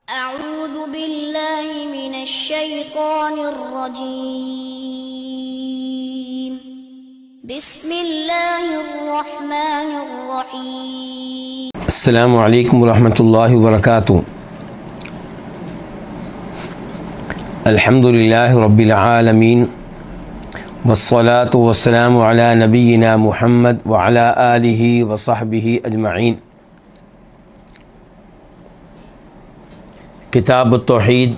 أعوذ بالله من الشيطان الرجيم بسم الله الرحمن الرحيم السلام علیکم ورحمۃ اللہ وبرکاتہ۔ الحمد للہ رب العالمین والصلاة والسلام علی نبینا محمد وعلی آلہ وصحبہ اجمعین۔ کتاب التوحید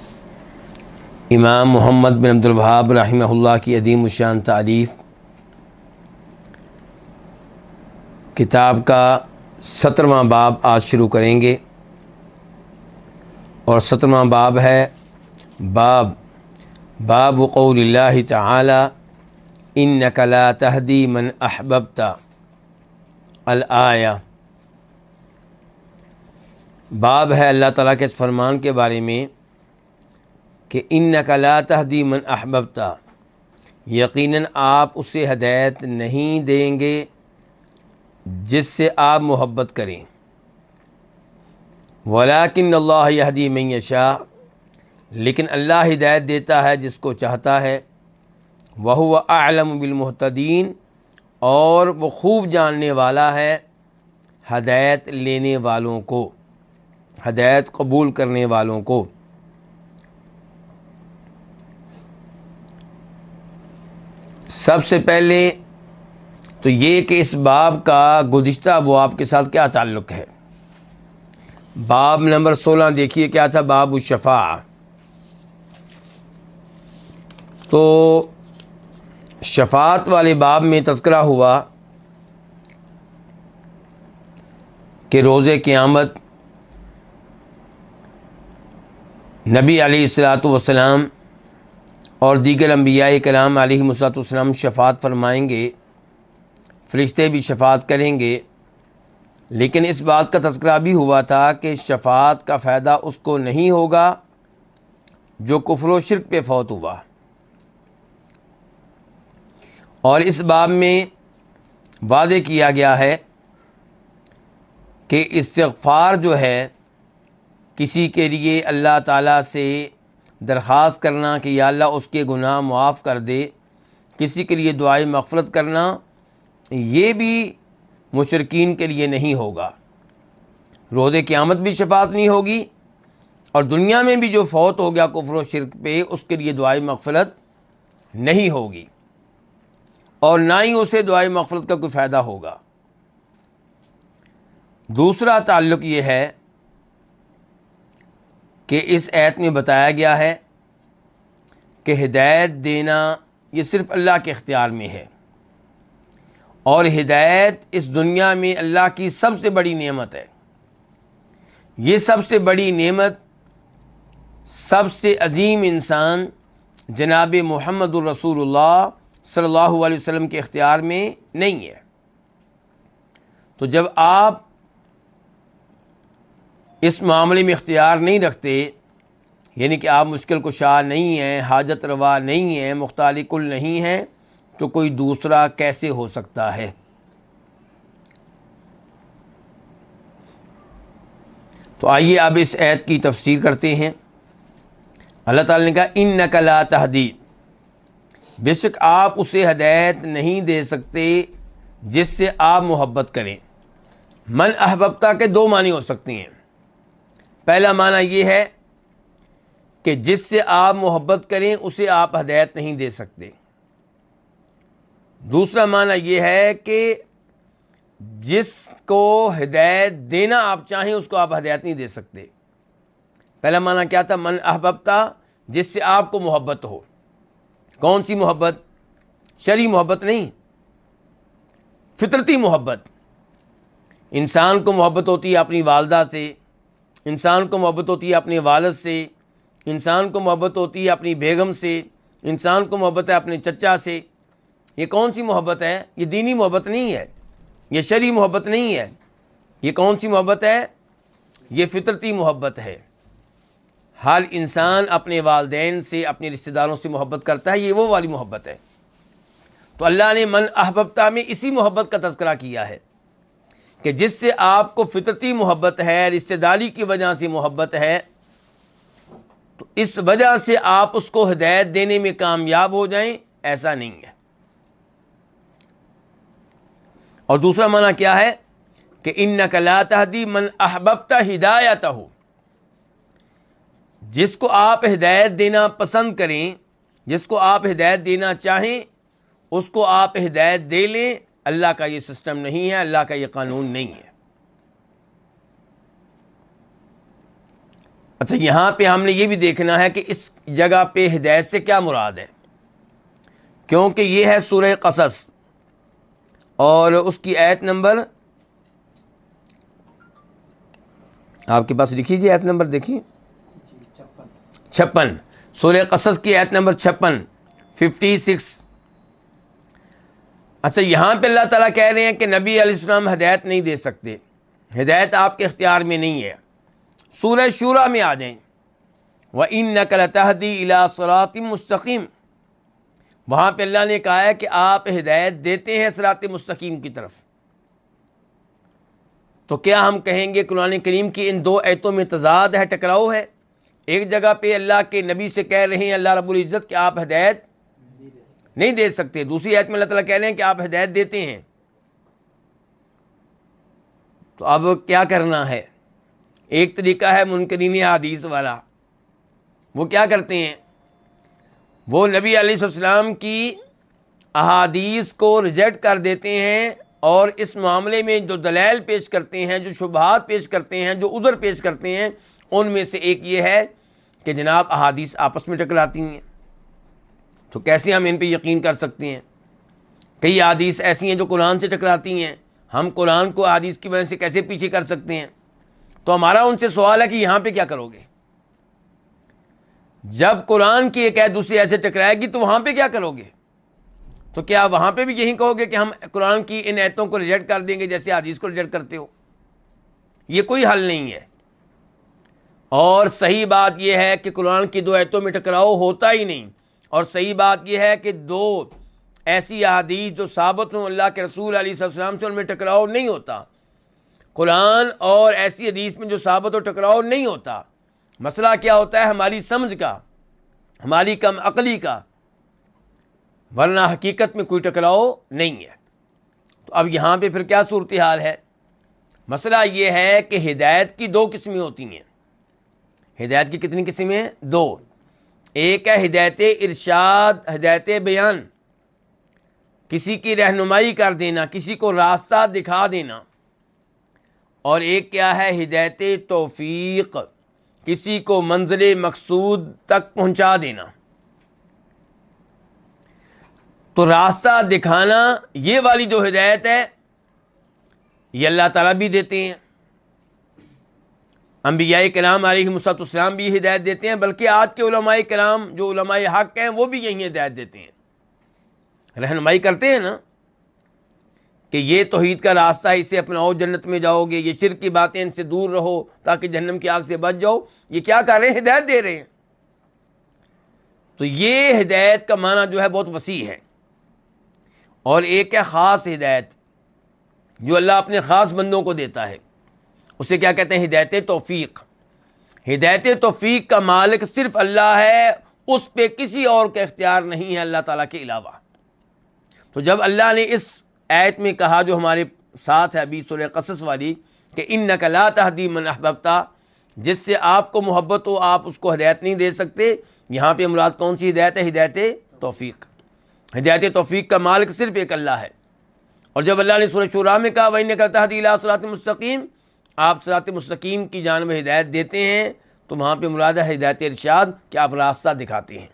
امام محمد بن عبد الوہاب رحمہ اللہ کی عظیم الشان تالیف۔ کتاب کا 17واں باب آج شروع کریں گے، اور 17واں باب ہے باب قول اللہ تعالی انک لا تہدی من احببت الآیہ۔ باب ہے اللہ تعالیٰ کے اس فرمان کے بارے میں کہ انک لا تہدی من احببت، یقیناً آپ اسے ہدایت نہیں دیں گے جس سے آپ محبت کریں، ولیکن اللہ یہدی من یشاء، لیکن اللہ ہدایت دیتا ہے جس کو چاہتا ہے، وہو اعلم بالمہتدین، اور وہ خوب جاننے والا ہے ہدایت لینے والوں کو، ہدایت قبول کرنے والوں کو۔ سب سے پہلے تو یہ کہ اس باب کا گزشتہ ابواب کے ساتھ کیا تعلق ہے۔ باب نمبر 16 دیکھیے کیا تھا، باب الشفاعہ۔ تو شفاعت والے باب میں تذکرہ ہوا کہ روز قیامت نبی علیہ الصلاۃ والسلام اور دیگر انبیاء کرام علیہ الصلاۃ والسلام شفاعت فرمائیں گے، فرشتے بھی شفاعت کریں گے، لیکن اس بات کا تذکرہ بھی ہوا تھا کہ شفاعت کا فائدہ اس کو نہیں ہوگا جو کفر و شرک پہ فوت ہوا۔ اور اس باب میں وعدے کیا گیا ہے کہ استغفار جو ہے کسی کے لیے اللہ تعالیٰ سے درخواست کرنا کہ یا اللہ اس کے گناہ معاف کر دے، کسی کے لیے دعائے مغفرت کرنا، یہ بھی مشرکین کے لیے نہیں ہوگا۔ روز قیامت بھی شفاعت نہیں ہوگی، اور دنیا میں بھی جو فوت ہو گیا کفر و شرک پہ اس کے لیے دعائے مغفرت نہیں ہوگی، اور نہ ہی اسے دعائے مغفرت کا کوئی فائدہ ہوگا۔ دوسرا تعلق یہ ہے کہ اس آیت میں بتایا گیا ہے کہ ہدایت دینا یہ صرف اللہ کے اختیار میں ہے، اور ہدایت اس دنیا میں اللہ کی سب سے بڑی نعمت ہے۔ یہ سب سے بڑی نعمت سب سے عظیم انسان جناب محمد الرسول اللہ صلی اللہ علیہ وسلم کے اختیار میں نہیں ہے۔ تو جب آپ اس معاملے میں اختیار نہیں رکھتے، یعنی کہ آپ مشکل کشا نہیں ہیں، حاجت روا نہیں ہیں، مختار کل نہیں ہیں، تو کوئی دوسرا کیسے ہو سکتا ہے؟ تو آئیے اب اس آیت کی تفسیر کرتے ہیں۔ اللہ تعالیٰ نے کہا انک لا تہدی، بے شک آپ اسے ہدایت نہیں دے سکتے جس سے آپ محبت کریں۔ من احببتا کے دو معنی ہو سکتی ہیں۔ پہلا معنی یہ ہے کہ جس سے آپ محبت کریں اسے آپ ہدایت نہیں دے سکتے۔ دوسرا معنی یہ ہے کہ جس کو ہدایت دینا آپ چاہیں اس کو آپ ہدایت نہیں دے سکتے۔ پہلا معنی کیا تھا؟ من احببتا، جس سے آپ کو محبت ہو۔ کون سی محبت؟ شرعی محبت نہیں، فطرتی محبت۔ انسان کو محبت ہوتی ہے اپنی والدہ سے، انسان کو محبت ہوتی ہے اپنے والد سے، انسان کو محبت ہوتی ہے اپنی بیگم سے، انسان کو محبت ہے اپنے چچا سے۔ یہ کون سی محبت ہے؟ یہ دینی محبت نہیں ہے، یہ شرعی محبت نہیں ہے۔ یہ کون سی محبت ہے؟ یہ فطرتی محبت ہے۔ ہر انسان اپنے والدین سے، اپنے رشتہ داروں سے محبت کرتا ہے، یہ وہ والی محبت ہے۔ تو اللہ نے من احببتا میں اسی محبت کا تذکرہ کیا ہے کہ جس سے آپ کو فطرتی محبت ہے، رشتہ داری کی وجہ سے محبت ہے، تو اس وجہ سے آپ اس کو ہدایت دینے میں کامیاب ہو جائیں، ایسا نہیں ہے۔ اور دوسرا معنی کیا ہے کہ انک لا تہدی من احببت ہدایتہ، جس کو آپ ہدایت دینا پسند کریں، جس کو آپ ہدایت دینا چاہیں، اس کو آپ ہدایت دے لیں۔ اللہ کا یہ سسٹم نہیں ہے، اللہ کا یہ قانون نہیں ہے۔ اچھا، یہاں پہ ہم نے یہ بھی دیکھنا ہے کہ اس جگہ پہ ہدایت سے کیا مراد ہے، کیونکہ یہ ہے سورہ قصص اور اس کی آیت نمبر، آپ کے پاس لکھی جی آیت نمبر دیکھیے 56، سورہ قصص کی آیت نمبر 56۔ اچھا، یہاں پہ اللہ تعالیٰ کہہ رہے ہیں کہ نبی علیہ السلام ہدایت نہیں دے سکتے، ہدایت آپ کے اختیار میں نہیں ہے۔ سورہ شورى میں آ جائیں، وَإِنَّكَ لَتَهْدِي إِلَىٰ صِرَاطٍ مُسْتَقِيمٍ، وہاں پہ اللہ نے کہا ہے کہ آپ ہدایت دیتے ہیں صراط مستقیم کی طرف۔ تو کیا ہم کہیں گے قرآن کریم کی ان دو آیتوں میں تضاد ہے، ٹکراؤ ہے؟ ایک جگہ پہ اللہ کے نبی سے کہہ رہے ہیں اللہ رب العزت کہ آپ ہدایت نہیں دے سکتے، دوسری آیت میں اللہ تعالیٰ کہہ رہے ہیں کہ آپ ہدایت دیتے ہیں۔ تو اب کیا کرنا ہے؟ ایک طریقہ ہے منکرین حدیث والا، وہ کیا کرتے ہیں، وہ نبی علیہ السلام کی احادیث کو ریجیکٹ کر دیتے ہیں، اور اس معاملے میں جو دلائل پیش کرتے ہیں، جو شبہات پیش کرتے ہیں، جو عذر پیش کرتے ہیں، ان میں سے ایک یہ ہے کہ جناب احادیث آپس میں ٹکراتی ہیں، تو کیسے ہم ان پہ یقین کر سکتے ہیں؟ کئی احادیث ایسی ہیں جو قرآن سے ٹکراتی ہیں، ہم قرآن کو احادیث کی وجہ سے کیسے پیچھے کر سکتے ہیں؟ تو ہمارا ان سے سوال ہے کہ یہاں پہ کیا کرو گے؟ جب قرآن کی ایک آیت دوسری ایسے ٹکرائے گی تو وہاں پہ کیا کرو گے؟ تو کیا وہاں پہ بھی یہی کہو گے کہ ہم قرآن کی ان آیتوں کو ریجیکٹ کر دیں گے جیسے حدیث کو ریجیکٹ کرتے ہو؟ یہ کوئی حل نہیں ہے۔ اور صحیح بات یہ ہے کہ قرآن کی دو آیتوں میں ٹکراؤ ہوتا ہی نہیں، اور صحیح بات یہ ہے کہ دو ایسی احادیث جو ثابت ہوں اللہ کے رسول علیہ السلام سے، ان میں ٹکراؤ نہیں ہوتا۔ قرآن اور ایسی حدیث میں جو ثابت ہو ٹکراؤ نہیں ہوتا۔ مسئلہ کیا ہوتا ہے؟ ہماری سمجھ کا، ہماری کم عقلی کا، ورنہ حقیقت میں کوئی ٹکراؤ نہیں ہے۔ تو اب یہاں پہ پھر کیا صورتحال ہے؟ مسئلہ یہ ہے کہ ہدایت کی دو قسمیں ہوتی ہیں۔ ہدایت کی کتنی قسمیں؟ دو۔ ایک ہے ہدایت ارشاد، ہدایت بیان، کسی کی رہنمائی کر دینا، کسی کو راستہ دکھا دینا۔ اور ایک کیا ہے؟ ہدایت توفیق، کسی کو منزل مقصود تک پہنچا دینا۔ تو راستہ دکھانا، یہ والی جو ہدایت ہے یہ اللہ تعالیٰ بھی دیتے ہیں، انبیاء کرام علیہ السلام بھی ہدایت دیتے ہیں، بلکہ آج کے علماء کرام جو علماء حق ہیں وہ بھی یہی ہدایت دیتے ہیں، رہنمائی کرتے ہیں نا کہ یہ توحید کا راستہ ہے، اسے اپناؤ جنت میں جاؤ گے، یہ شرک کی باتیں ان سے دور رہو تاکہ جہنم کی آگ سے بچ جاؤ۔ یہ کیا کر رہے ہیں؟ ہدایت دے رہے ہیں۔ تو یہ ہدایت کا معنی جو ہے بہت وسیع ہے۔ اور ایک ہے خاص ہدایت جو اللہ اپنے خاص بندوں کو دیتا ہے، اسے کیا کہتے ہیں؟ ہدایت توفیق۔ ہدایت توفیق کا مالک صرف اللہ ہے، اس پہ کسی اور کا اختیار نہیں ہے اللہ تعالیٰ کے علاوہ۔ تو جب اللہ نے اس آیت میں کہا جو ہمارے ساتھ ہے ابھی سورہ قصص والی کہ انک لا تہدی من احببت، جس سے آپ کو محبت ہو آپ اس کو ہدایت نہیں دے سکتے، یہاں پہ مراد کون سی ہدایت ہے؟ ہدایت توفیق۔ ہدایت توفیق کا مالک صرف ایک اللہ ہے۔ اور جب اللہ نے سورہ شورى میں کہا وَإِنَّكَ لَتَهْدِي إِلَىٰ صِرَاطٍ مُسْتَقِيمٍ، آپ صراط مستقیم کی جانب ہدایت دیتے ہیں، تو وہاں پہ مراد ہے ہدایت ارشاد کہ آپ راستہ دکھاتے ہیں۔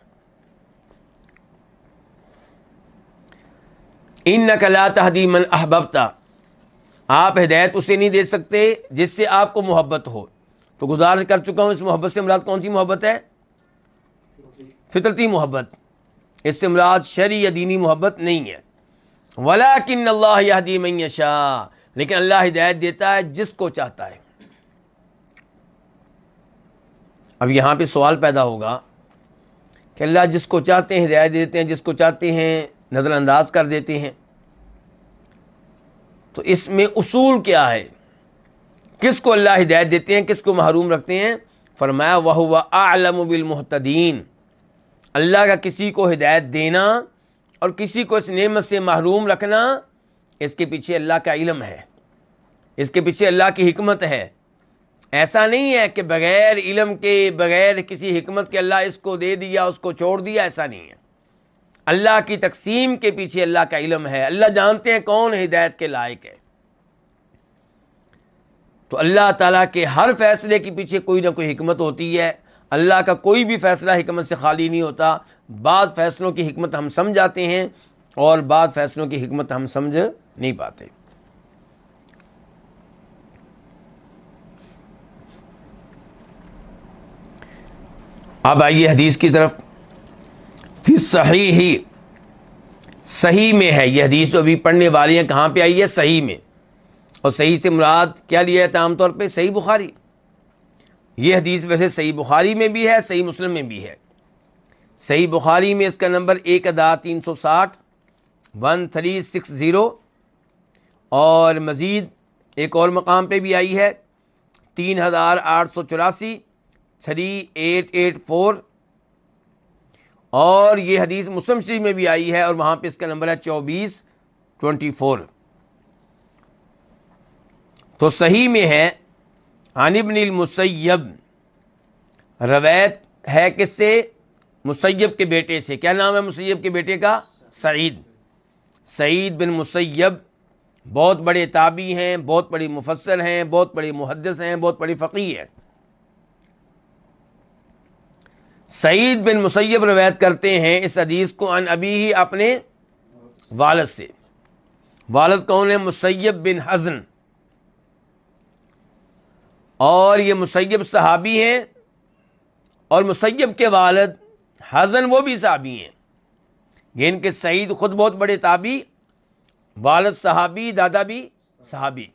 اِنَّكَ لَا تَهْدِي مَنْ أَحْبَبْتَ، آپ ہدایت اسے نہیں دے سکتے جس سے آپ کو محبت ہو۔ تو گزارش کر چکا ہوں اس محبت سے مراد کون سی محبت ہے؟ فطرتی محبت، اس سے مراد شرعی یا دینی محبت نہیں ہے۔ وَلَٰكِنَّ اللَّهَ يَهْدِي مَن يَشَاءُ، لیکن اللہ ہدایت دیتا ہے جس کو چاہتا ہے۔ اب یہاں پہ سوال پیدا ہوگا کہ اللہ جس کو چاہتے ہیں ہدایت دیتے ہیں، جس کو چاہتے ہیں نظر انداز کر دیتے ہیں، تو اس میں اصول کیا ہے؟ کس کو اللہ ہدایت دیتے ہیں، کس کو محروم رکھتے ہیں؟ فرمایا وَهُوَ أَعْلَمُ بِالْمُهْتَدِينَ، اللہ کا کسی کو ہدایت دینا اور کسی کو اس نعمت سے محروم رکھنا، اس کے پیچھے اللہ کا علم ہے، اس کے پیچھے اللہ کی حکمت ہے۔ ایسا نہیں ہے کہ بغیر علم کے، بغیر کسی حکمت کے اللہ اس کو دے دیا اس کو چھوڑ دیا، ایسا نہیں ہے۔ اللہ کی تقسیم کے پیچھے اللہ کا علم ہے، اللہ جانتے ہیں کون ہدایت کے لائق ہے۔ تو اللہ تعالیٰ کے ہر فیصلے کے پیچھے کوئی نہ کوئی حکمت ہوتی ہے، اللہ کا کوئی بھی فیصلہ حکمت سے خالی نہیں ہوتا۔ بعض فیصلوں کی حکمت ہم سمجھ جاتے ہیں اور بعض فیصلوں کی حکمت ہم سمجھ نہیں پاتے۔ اب آئیے حدیث کی طرف۔ فی الصحیح، صحیح میں ہے یہ حدیث جو ابھی پڑھنے والی ہیں، کہاں پہ آئی ہے؟ صحیح میں۔ اور صحیح سے مراد کیا لیا جاتا ہے عام طور پہ؟ صحیح بخاری۔ یہ حدیث ویسے صحیح بخاری میں بھی ہے، صحیح مسلم میں بھی ہے۔ صحیح بخاری میں اس کا نمبر 1360 1360، اور مزید ایک اور مقام پہ بھی آئی ہے 3884 3884، اور یہ حدیث مسلم شریف میں بھی آئی ہے اور وہاں پہ اس کا نمبر ہے 2424۔ تو صحیح میں ہے عن ابن المسیب، روایت ہے کس سے؟ مسیب کے بیٹے سے۔ کیا نام ہے مسیب کے بیٹے کا؟ سعید۔ سعید بن مسیب بہت بڑے تابعی ہیں، بہت بڑے مفسر ہیں، بہت بڑے محدث ہیں، بہت بڑے فقیہ ہیں۔ سعید بن مسیب روایت کرتے ہیں اس حدیث کو عن ابیہ، اپنے والد سے۔ والد کون ہے؟ مسیب بن حزن، اور یہ مسیب صحابی ہیں، اور مسیب کے والد حزن وہ بھی صحابی ہیں، یعنی کہ سعید خود بہت بڑے تابعی، والد صحابی، دادا بھی صحابی۔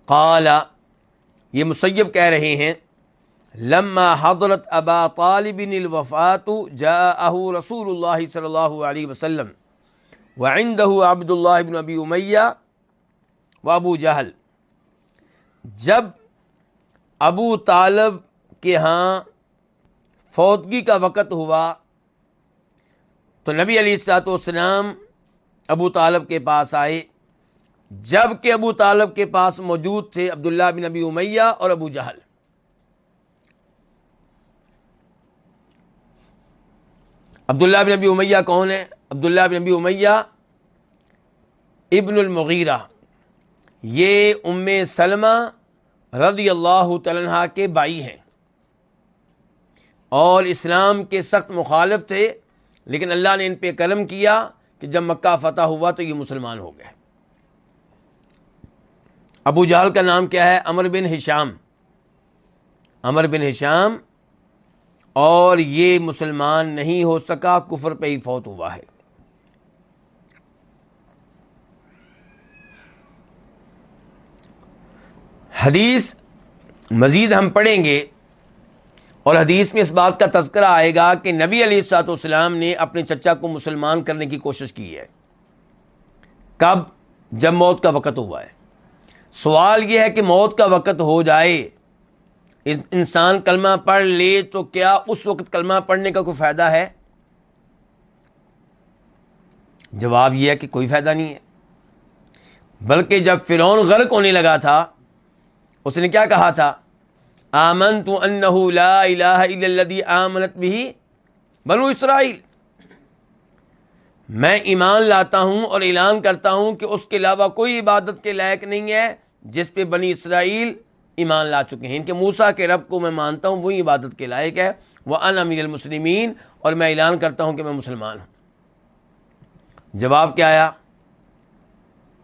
قال، یہ مسیب کہہ رہے ہیں لما حضرت ابا طالب الوفات جاءہ رسول اللہ صلی اللہ علیہ وسلم وعندہ عبد اللہ بن ابی امیہ و ابو جہل، جب ابو طالب کے ہاں فوتگی کا وقت ہوا تو نبی علیہ الصلوۃ والسلام ابو طالب کے پاس آئے، جب کہ ابو طالب کے پاس موجود تھے عبداللہ بن ابی امیہ اور ابو جہل۔ عبداللہ بن ابی امیہ کون ہے؟ عبداللہ بن ابی امیہ ابن المغیرہ، یہ ام سلمہ رضی اللہ تعالیٰ عنہ کے بھائی ہیں، اور اسلام کے سخت مخالف تھے، لیکن اللہ نے ان پہ کرم کیا کہ جب مکہ فتح ہوا تو یہ مسلمان ہو گئے۔ ابو جہل کا نام کیا ہے؟ عمر بن ہشام، عمر بن ہشام، اور یہ مسلمان نہیں ہو سکا، کفر پہ ہی فوت ہوا ہے۔ حدیث مزید ہم پڑھیں گے، اور حدیث میں اس بات کا تذکرہ آئے گا کہ نبی علیہ الصلوۃ والسلام نے اپنے چچا کو مسلمان کرنے کی کوشش کی ہے۔ کب؟ جب موت کا وقت ہوا ہے۔ سوال یہ ہے کہ موت کا وقت ہو جائے، انسان کلمہ پڑھ لے، تو کیا اس وقت کلمہ پڑھنے کا کوئی فائدہ ہے؟ جواب یہ ہے کہ کوئی فائدہ نہیں ہے، بلکہ جب فرعون غرق ہونے لگا تھا، اس نے کیا کہا تھا؟ آمنت انہ لا الہ الا الذی آمنت بہ بنو اسرائیل، میں ایمان لاتا ہوں اور اعلان کرتا ہوں کہ اس کے علاوہ کوئی عبادت کے لائق نہیں ہے جس پہ بنی اسرائیل ایمان لا چکے ہیں، ان کے موسیٰ کے رب کو میں مانتا ہوں، وہی عبادت کے لائق ہے، وَأَنَا مِنَ الْمُسْلِمِينَ، اور میں اعلان کرتا ہوں کہ میں مسلمان ہوں۔ جواب کیا آیا؟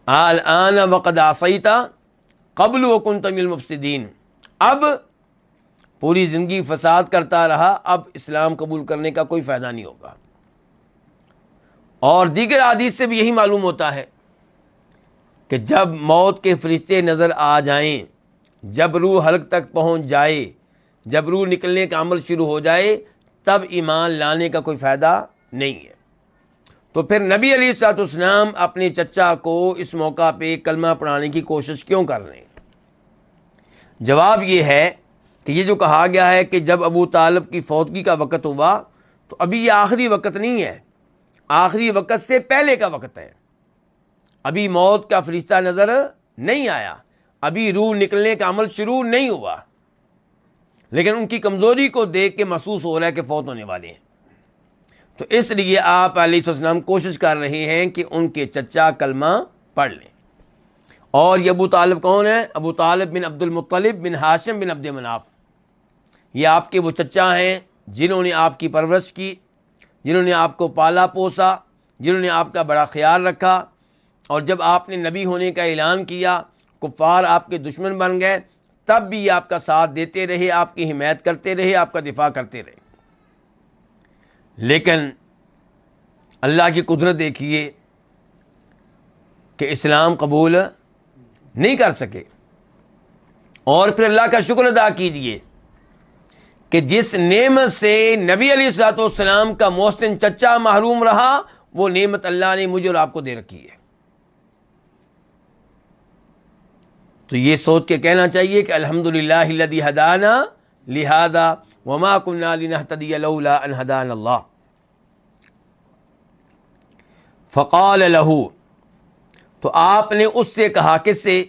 الآن وقد عصیت قبل وکنت من المفسدین، اب پوری زندگی فساد کرتا رہا، اب اسلام قبول کرنے کا کوئی فائدہ نہیں ہوگا۔ اور دیگر حدیث سے بھی یہی معلوم ہوتا ہے کہ جب موت کے فرشتے نظر آ جائیں، جب روح حلق تک پہنچ جائے، جب روح نکلنے کا عمل شروع ہو جائے، تب ایمان لانے کا کوئی فائدہ نہیں ہے۔ تو پھر نبی علیہ الصلوۃ والسلام اپنے چچا کو اس موقع پہ کلمہ پڑھانے کی کوشش کیوں کر رہے ہیں؟ جواب یہ ہے کہ یہ جو کہا گیا ہے کہ جب ابو طالب کی فوتگی کا وقت ہوا تو ابھی یہ آخری وقت نہیں ہے، آخری وقت سے پہلے کا وقت ہے، ابھی موت کا فرشتہ نظر نہیں آیا، ابھی روح نکلنے کا عمل شروع نہیں ہوا، لیکن ان کی کمزوری کو دیکھ کے محسوس ہو رہا ہے کہ فوت ہونے والے ہیں۔ تو اس لیے آپ علیہ السلام کوشش کر رہے ہیں کہ ان کے چچا کلمہ پڑھ لیں۔ اور یہ ابو طالب کون ہے؟ ابو طالب بن عبد المطلب بن ہاشم بن عبد مناف، یہ آپ کے وہ چچا ہیں جنہوں نے آپ کی پرورش کی، جنہوں نے آپ کو پالا پوسا، جنہوں نے آپ کا بڑا خیال رکھا، اور جب آپ نے نبی ہونے کا اعلان کیا کفار آپ کے دشمن بن گئے، تب بھی یہ آپ کا ساتھ دیتے رہے، آپ کی حمایت کرتے رہے، آپ کا دفاع کرتے رہے۔ لیکن اللہ کی قدرت دیکھیے کہ اسلام قبول نہیں کر سکے، اور پھر اللہ کا شکر ادا کیجیے کہ جس نعمت سے نبی علیہ الصلوۃ والسلام کا محسن چچا محروم رہا، وہ نعمت اللہ نے مجھے اور آپ کو دے رکھی ہے۔ تو یہ سوچ کے کہنا چاہیے کہ الحمدللہ الذی ہدانا لہذا وما کنا لنہتدی لولا ان ہدانا اللہ۔ فقال لہ، تو آپ نے اس سے کہا، کس سے؟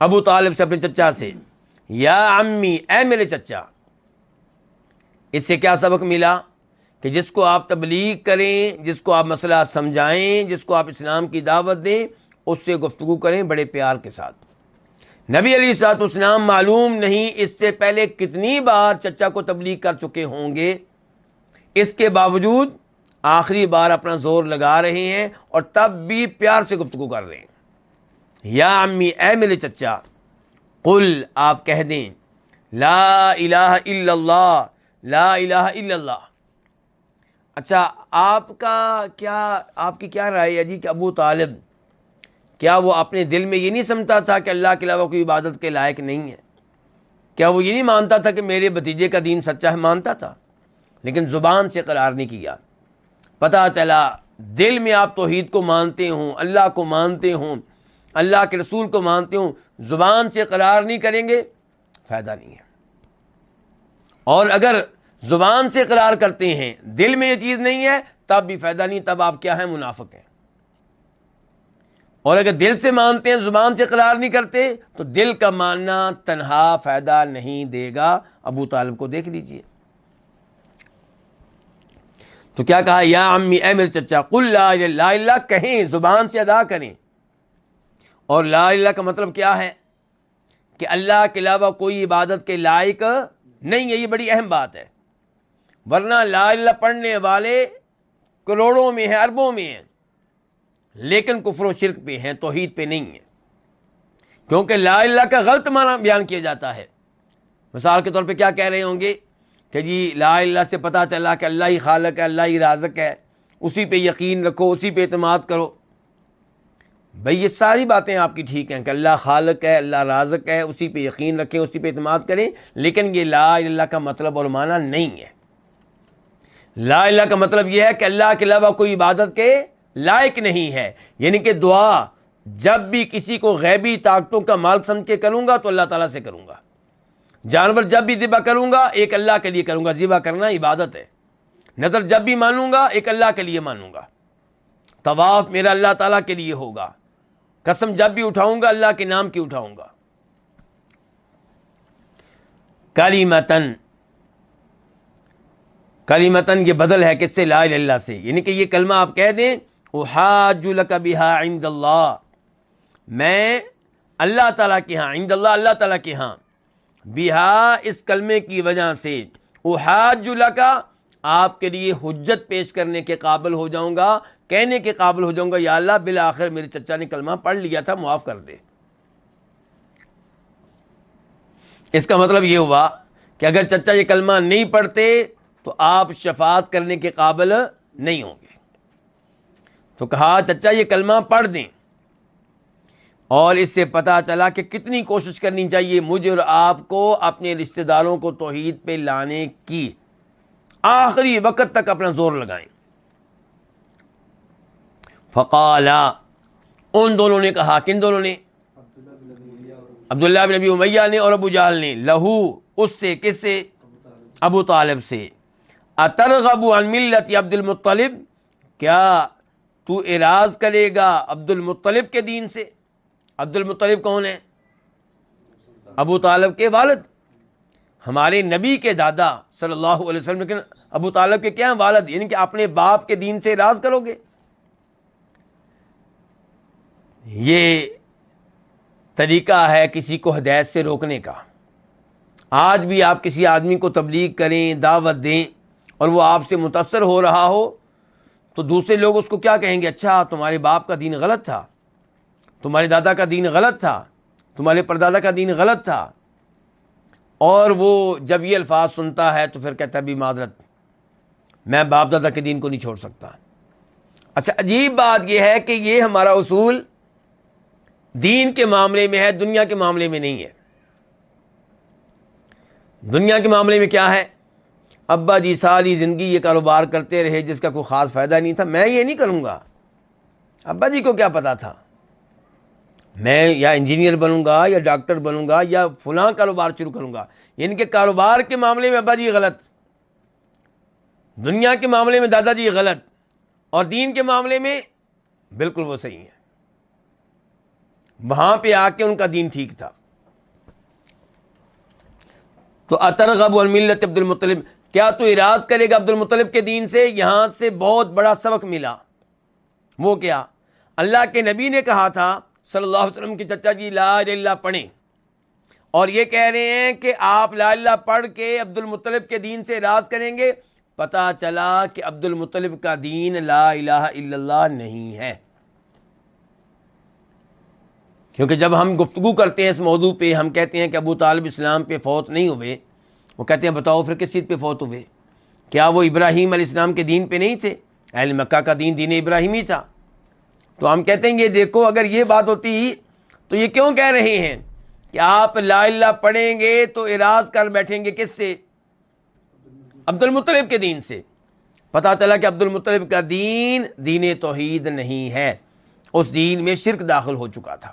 ابو طالب سے، اپنے چچا سے، یا عمی، اے میرے چچا۔ اس سے کیا سبق ملا؟ کہ جس کو آپ تبلیغ کریں، جس کو آپ مسئلہ سمجھائیں، جس کو آپ اسلام کی دعوت دیں، اس سے گفتگو کریں بڑے پیار کے ساتھ۔ نبی علیہ الصلوۃ والسلام معلوم نہیں اس سے پہلے کتنی بار چچا کو تبلیغ کر چکے ہوں گے، اس کے باوجود آخری بار اپنا زور لگا رہے ہیں اور تب بھی پیار سے گفتگو کر رہے ہیں۔ یا امی، اے میرے چچا، قل، آپ کہہ دیں، لا الہ الا اللہ، لا الہ الا اللہ۔ اچھا، آپ کی کیا رائے ہے جی کہ ابو طالب کیا وہ اپنے دل میں یہ نہیں سمجھتا تھا کہ اللہ کے علاوہ کوئی عبادت کے لائق نہیں ہے؟ کیا وہ یہ نہیں مانتا تھا کہ میرے بھتیجے کا دین سچا ہے؟ مانتا تھا، لیکن زبان سے اقرار نہیں کیا۔ پتہ چلا دل میں آپ توحید کو مانتے ہوں، اللہ کو مانتے ہوں، اللہ کے رسول کو مانتے ہوں، زبان سے اقرار نہیں کریں گے، فائدہ نہیں ہے۔ اور اگر زبان سے اقرار کرتے ہیں، دل میں یہ چیز نہیں ہے، تب بھی فائدہ نہیں، تب آپ کیا ہیں؟ منافق ہیں۔ اور اگر دل سے مانتے ہیں، زبان سے اقرار نہیں کرتے، تو دل کا ماننا تنہا فائدہ نہیں دے گا۔ ابو طالب کو دیکھ لیجئے، تو کیا کہا؟ یا امی، اے میرے چچا، قل لا الہ، لا الہ کہیں، زبان سے ادا کریں۔ اور لا الہ کا مطلب کیا ہے؟ کہ اللہ کے علاوہ کوئی عبادت کے لائق نہیں ہے۔ یہ بڑی اہم بات ہے، ورنہ لا الہ پڑھنے والے کروڑوں میں ہیں، اربوں میں ہیں، لیکن کفر و شرک پہ ہیں، توحید پہ نہیں ہیں، کیونکہ لا الہ کا غلط معنی بیان کیا جاتا ہے۔ مثال کے طور پہ کیا کہہ رہے ہوں گے کہ جی لا الہ سے پتہ چلا کہ اللہ ہی خالق ہے، اللہ ہی رازق ہے، اسی پہ یقین رکھو، اسی پہ اعتماد کرو۔ بھئی یہ ساری باتیں آپ کی ٹھیک ہیں کہ اللہ خالق ہے، اللہ رازق ہے، اسی پہ یقین رکھیں، اسی پہ اعتماد کریں، لیکن یہ لا الہ کا مطلب اور معنی نہیں ہے۔ لا الہ کا مطلب یہ ہے کہ اللہ کے علاوہ کوئی عبادت کے لائق نہیں ہے، یعنی کہ دعا جب بھی کسی کو غیبی طاقتوں کا مالک سمجھ کے کروں گا تو اللہ تعالیٰ سے کروں گا، جانور جب بھی ذبح کروں گا ایک اللہ کے لیے کروں گا، ذبح کرنا عبادت ہے، نظر جب بھی مانوں گا ایک اللہ کے لیے مانوں گا، طواف میرا اللہ تعالیٰ کے لیے ہوگا، قسم جب بھی اٹھاؤں گا اللہ کے نام کی اٹھاؤں گا۔ کلیمتن، کلیمتن یہ بدل ہے کس سے؟ لا الہ الا اللہ سے، یعنی کہ یہ کلمہ آپ کہہ دیں، احاج لک بہا عند اللہ، میں اللہ تعالیٰ کے ہاں، عند اللہ اللہ تعالیٰ کے ہاں، بہا اس کلمے کی وجہ سے، احاج لک آپ کے لیے حجت پیش کرنے کے قابل ہو جاؤں گا، کہنے کے قابل ہو جاؤں گا، یا اللہ بالآخر میرے چچا نے کلمہ پڑھ لیا تھا، معاف کر دے۔ اس کا مطلب یہ ہوا کہ اگر چچا یہ کلمہ نہیں پڑھتے تو آپ شفاعت کرنے کے قابل نہیں ہوں گے۔ تو کہا چچا یہ کلمہ پڑھ دیں، اور اس سے پتہ چلا کہ کتنی کوشش کرنی چاہیے مجھے اور آپ کو اپنے رشتہ داروں کو توحید پہ لانے کی، آخری وقت تک اپنا زور لگائیں۔ فقالا، ان دونوں نے کہا، کن دونوں نے؟ عبداللہ بن ابی امیہ نے اور ابو جہل نے، لہو اس سے، کس سے؟ ابو طالب سے، اترغب عن ملت عبد المطلب، کیا تو اعراض کرے گا عبد المطلب کے دین سے؟ عبد المطلب کون ہے؟ ابو طالب کے والد، ہمارے نبی کے دادا صلی اللہ علیہ وسلم، لیکن ابو طالب کے کیا ہیں؟ والد، یعنی کہ اپنے باپ کے دین سے اعراض کرو گے؟ یہ طریقہ ہے کسی کو ہدایت سے روکنے کا۔ آج بھی آپ کسی آدمی کو تبلیغ کریں، دعوت دیں، اور وہ آپ سے متاثر ہو رہا ہو، تو دوسرے لوگ اس کو کیا کہیں گے؟ اچھا تمہارے باپ کا دین غلط تھا، تمہارے دادا کا دین غلط تھا، تمہارے پردادا کا دین غلط تھا۔ اور وہ جب یہ الفاظ سنتا ہے تو پھر کہتا ہے بھی معذرت، میں باپ دادا کے دین کو نہیں چھوڑ سکتا۔ اچھا عجیب بات یہ ہے کہ یہ ہمارا اصول دین کے معاملے میں ہے، دنیا کے معاملے میں نہیں ہے۔ دنیا کے معاملے میں کیا ہے؟ ابا جی ساری زندگی یہ کاروبار کرتے رہے جس کا کوئی خاص فائدہ نہیں تھا، میں یہ نہیں کروں گا۔ ابا جی کو کیا پتا تھا؟ میں یا انجینئر بنوں گا یا ڈاکٹر بنوں گا یا فلاں کاروبار شروع کروں گا۔ یعنی کہ کاروبار کے معاملے میں ابا جی غلط، دنیا کے معاملے میں دادا جی غلط، اور دین کے معاملے میں بالکل وہ صحیح ہیں۔ وہاں پہ آ کے ان کا دین ٹھیک تھا۔ تو اترغب عن ملت عبد المطلب، کیا تو اعراض کرے گا عبد المطلب کے دین سے؟ یہاں سے بہت بڑا سبق ملا۔ وہ کیا؟ اللہ کے نبی نے کہا تھا صلی اللہ علیہ وسلم کہ چچا جی لا الہ الا اللہ پڑھیں، اور یہ کہہ رہے ہیں کہ آپ لا الہ پڑھ کے عبد المطلب کے دین سے اعراض کریں گے۔ پتہ چلا کہ عبد المطلب کا دین لا الہ الا اللہ نہیں ہے۔ کیونکہ جب ہم گفتگو کرتے ہیں اس موضوع پہ، ہم کہتے ہیں کہ ابو طالب اسلام پہ فوت نہیں ہوئے، وہ کہتے ہیں بتاؤ پھر کس چیز پہ فوت ہوئے؟ کیا وہ ابراہیم علیہ السلام کے دین پہ نہیں تھے؟ اہل مکہ کا دین دین ابراہیمی تھا۔ تو ہم کہتے ہیں یہ دیکھو، اگر یہ بات ہوتی تو یہ کیوں کہہ رہے ہیں کہ آپ لا الہ پڑھیں گے تو اعراض کر بیٹھیں گے کس سے؟ عبد المطلب کے دین سے۔ پتہ چلا کہ عبد المطلب کا دین دین توحید نہیں ہے، اس دین میں شرک داخل ہو چکا تھا۔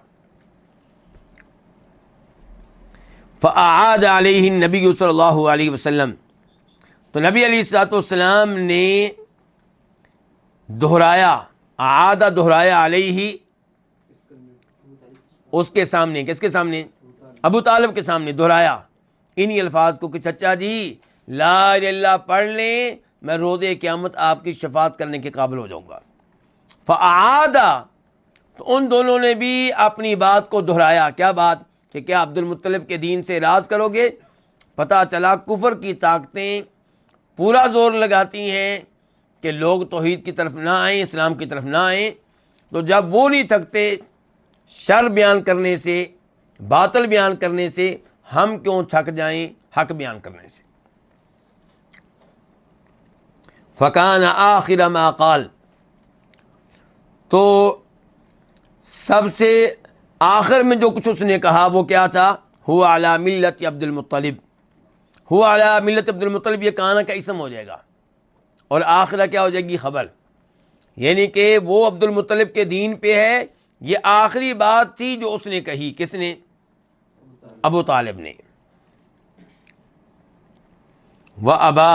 فأعاد علیہ النبی صلی اللہ علیہ وسلم، تو نبی علیہ الصلوۃ والسلام نے دہرایا، اعادہ دہرایا علیہ، اس کے سامنے، کس کے سامنے؟ ابو طالب کے سامنے دہرایا انہی الفاظ کو کہ چچا جی لا الہ الا اللہ پڑھ لیں، میں روز قیامت آپ کی شفاعت کرنے کے قابل ہو جاؤں گا۔ فأعادہ، تو ان دونوں نے بھی اپنی بات کو دہرایا۔ کیا بات؟ کہ کیا عبد المطلب کے دین سے اعراض کرو گے؟ پتہ چلا کفر کی طاقتیں پورا زور لگاتی ہیں کہ لوگ توحید کی طرف نہ آئیں، اسلام کی طرف نہ آئیں۔ تو جب وہ نہیں تھکتے شر بیان کرنے سے، باطل بیان کرنے سے، ہم کیوں تھک جائیں حق بیان کرنے سے؟ فکان آخر ما قال، تو سب سے آخر میں جو کچھ اس نے کہا وہ کیا تھا؟ هو علی ملت عبد المطلب، هو علی ملت عبد المطلب، یہ کانا کا اسم ہو جائے گا، اور آخرہ کیا ہو جائے گی؟ خبر، یعنی کہ وہ عبد المطلب کے دین پہ ہے۔ یہ آخری بات تھی جو اس نے کہی، کس نے؟ ابو طالب نے۔ وَأَبَى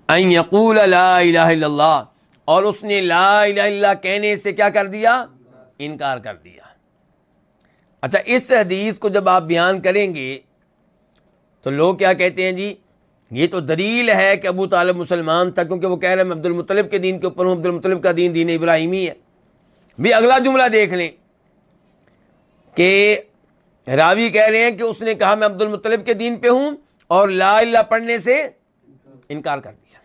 أَن يَقُولَ لَا إِلَهَ إِلَّا اللَّهُ، اور اس نے لا الہ الا اللہ کہنے سے کیا کر دیا؟ انکار کر دیا۔ اچھا اس حدیث کو جب آپ بیان کریں گے تو لوگ کیا کہتے ہیں؟ جی یہ تو دلیل ہے کہ ابو طالب مسلمان تھا، کیونکہ وہ کہہ رہے ہیں میں عبد المطلب کے دین کے اوپر ہوں، عبد المطلب کا دین دین ابراہیمی ہے۔ بھی اگلا جملہ دیکھ لیں کہ راوی کہہ رہے ہیں کہ اس نے کہا میں عبد المطلب کے دین پہ ہوں، اور لا الہ پڑھنے سے انکار کر دیا۔